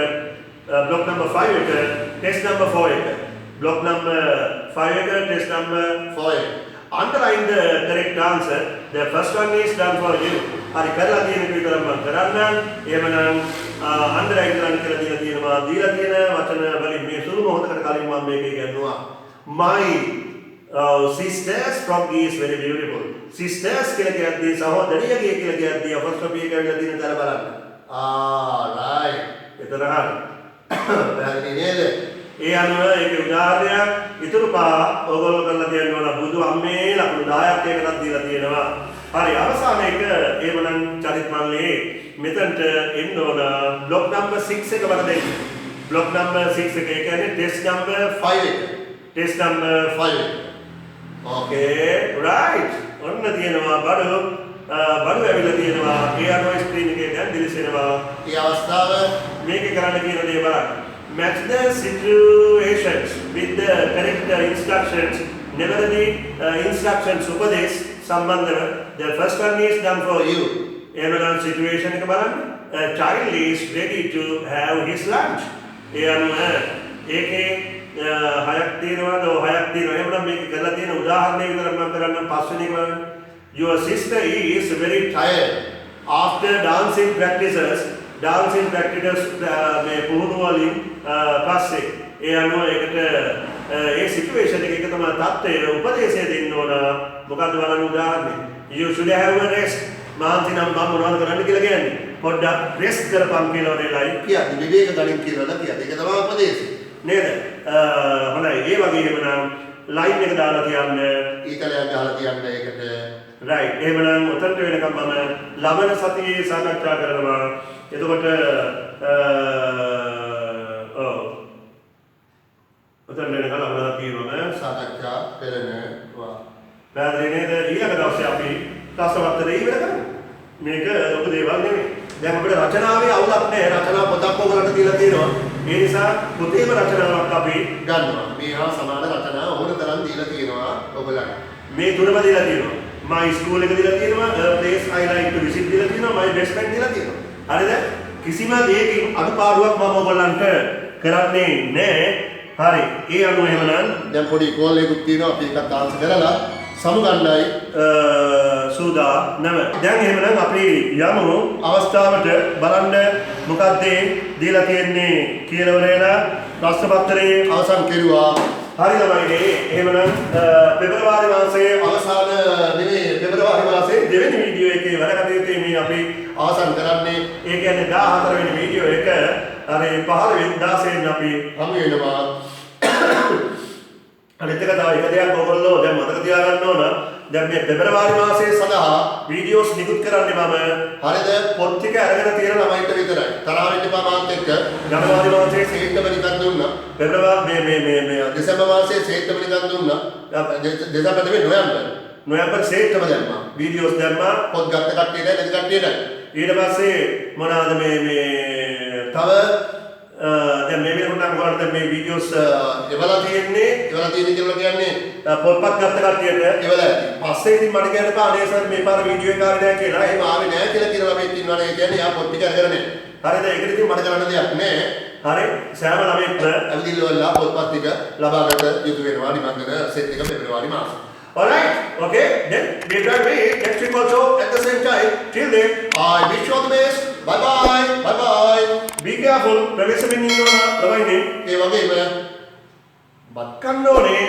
block number 5 එක test number 4 එක. block number 5 එක test number 4 එක. underline the correct answer. The first one is done for you. හරි කරලා තියෙන විතරක් මම කරන්නම්. එහෙමනම් underline කරන්න කියලා දීලා තියෙන වචන වලින් මේ සුළු මොහොතකට කලින් මම මේක කියනවා. My sisters from is very beautiful. sisters කියලා කියද්දී සහෝදරියගේ කියලා කියද්දී apostrophe එක ඇවිල්ලා තියෙන තැන බලන්න. right. එතන හරි. පැහැදිලි නේද? ඒ අනුව ඒකේ උදාහරණයක් ඉතුරු පහ ඔයගොල්ලෝ කරලා තියෙන්න ඕන බුදු අම්මේ ලකුණු 10ක් එකකට දීලා තියෙනවා. හරි අවසාන එක එහෙමනම් චරිත මල්ලේ මෙතනට එන්න ඕන බ්ලොක් නම්බර් 6 එක බලන්න දෙන්න. බ්ලොක් නම්බර් 6 එක කියන්නේ ටෙස්ට් නම්බර් 5 එක. ටෙස්ට් නම්බර් 5 එක. ඕකේ රයිට්. ඔන්න තියෙනවා බඩු ඇවිල්ලා තියෙනවා. ඒ අනුව ස්ක්‍රීන් එකේ දැන් දිලිසෙනවා. මේ අවස්ථාව මේකේ කරන්න කියන දේ බලන්න. Match the situations with the correct instructions. Never the instructions උපදේශ සම්බන්ධව. The first one is done for you. එහෙනම් situation එක බලන්න. A child is ready to have his lunch. ඒ අනුව ඒකේ හයක් තියෙනවාද? හයක් තියෙනවා. එහෙනම් මේක කරලා තියෙන උදාහරණය විතර මම කරන්නම් පස්වෙනි එක බලන්න. Your sister is very tired after dancing practices මේ පුහුණු වලින් පස්සේ. ඒ අනුව ඒකට ඒ සිටුේෂන් එකක තමයි තත්ත්වය උපදේශය දෙන්න ඕන. මොකද්ද බලන්න උදාහරණය. You should have a rest. මාන්ති නම් මම මොනවද කරන්න කියලා කියන්නේ. පොඩ්ඩක් රෙස්ට් කරපන් කියලා වෙලයි කියන්නේ. විවේක ගන්න කියලා කියන්නේ. ඒක තමයි උපදේශය. නේද? හොඳයි. ඒ වගේම නම් ලයින් එක දාලා තියන්න. ඊතලයක් දාලා තියන්න ඒකට. රයිට්. එහෙමනම් උතන්ට වෙනකම් මම ලබන සතියේ සාකච්ඡා කරනවා. එතකොට උතන්ට වෙනකම් ලබන සතියේම සාකච්ඡා කරනවා. පැහැදිලි නේද? ඊළඟ දවසේ අපි තාසවත්තරේ ඉවර කරමු. මේක ලොකු දේවල් නෙමෙයි. දැන් අපිට රචනාවේ අවුලක් නැහැ. රචනා පොතක් ඔයගලන්ට දීලා තියෙනවා. ඒ නිසා පොතේම රචනාවක් අපි ගන්නවා. මේ හා සමාන රචනා ඕන තරම් දීලා තියෙනවා ඔයගලන්ට. මේ තුනම දීලා තියෙනවා. my school එක දීලා තියෙනවා. the place I like to visit දීලා තියෙනවා. my best friend දීලා තියෙනවා. හරිද? කිසිම දෙයකින් අඩුපාඩුවක් මම ඔයගලන්ට කරන්නේ නැහැ. හරි. ඒ අනුව එහෙමනම් දැන් පොඩි කෝල් එකක් තියෙනවා. අපි එකක් ආන්සර් කරලා සමුගන්නයි සූදානම. දැන් එහෙමනම් අපි යමු අවස්ථාවට බලන්න මොකක්ද දීලා තියෙන්නේ කියලා වෙලා ප්‍රශ්න පත්‍රයේ අවසන් කෙරුවා. හරි ළමයිනේ. එහෙමනම් පෙබරවාරි මාසයේ අවසාන පෙබරවාරි මාසයේ දෙවෙනි වීඩියෝ එකේ වැඩ කටයුතු මේ අපි අවසන් කරන්නේ. ඒ කියන්නේ 14 වෙනි වීඩියෝ එක. අර 15 වෙනිදා 16 වෙනිදා අපි හමු වෙනවා. අනිත් එක තව එක දෙයක් ඔයගොල්ලෝ දැන් මතක තියාගන්න ඕන. දැන් මේ පෙබරවාරි මාසයේ සඳහා වීඩියෝස් නිකුත් කරන්නේ මම. හරිද? පොත් ටික අරගෙන තියෙන ළමයින්ට විතරයි. තරහ වෙන්න එපා මාත් එක්ක. ජනවාරි මාසයේ සේට්ටම නිකන් දුන්නා. පෙබරවාරි මේ දෙසැම්බර් මාසයේ සේට්ටම නිකන් දුන්නා. දෙසැම්බර් නෙවෙයි නොවැම්බර් සේට්ටම දැම්මා. වීඩියෝස් දැම්මා. පොත් ගත්ත කට්ටියට නැති කට්ටියට. ඊට පස්සේ මොනවාද මේ තව දැන් මේ වෙනකොට නම් ඔයාලට මේ වීඩියෝස් එවලා තියෙන්නේ කියලා කියන්නේ පොත්පත් ගත්ත කට්ටියට එවලා ඇති. පස්සේ ඉතින් මට කියන්න බෑ අනේ සර් මේ පාර වීඩියෝ එක ආවේ නැහැ කියලා. එහෙම ආවේ නැහැ කියලා කියන ළමයෙක් ඉන්නවා නේ. කියන්නේ යා පොත් ටික අරගෙන නැහැ. හරිද? ඒකට ඉතින් මට කරන්න දෙයක් නැහැ. හරි. සෑම ළමයෙක්ම අවිදිල්ලවලා පොත්පත් ටික ලබා ගන්න යුතු වෙනවා නිබන්ධන සෙට් එක පෙබරවාරි මාසෙ. Alright, okay, then we try to meet next week also at the same time. Till then, I wish you all the best. Bye bye, bye bye. Be careful. ප්‍රවේශමින් ඉන්නවනම් ළමයිනේ ඒ වගේම බත් කන්න ඕනේ.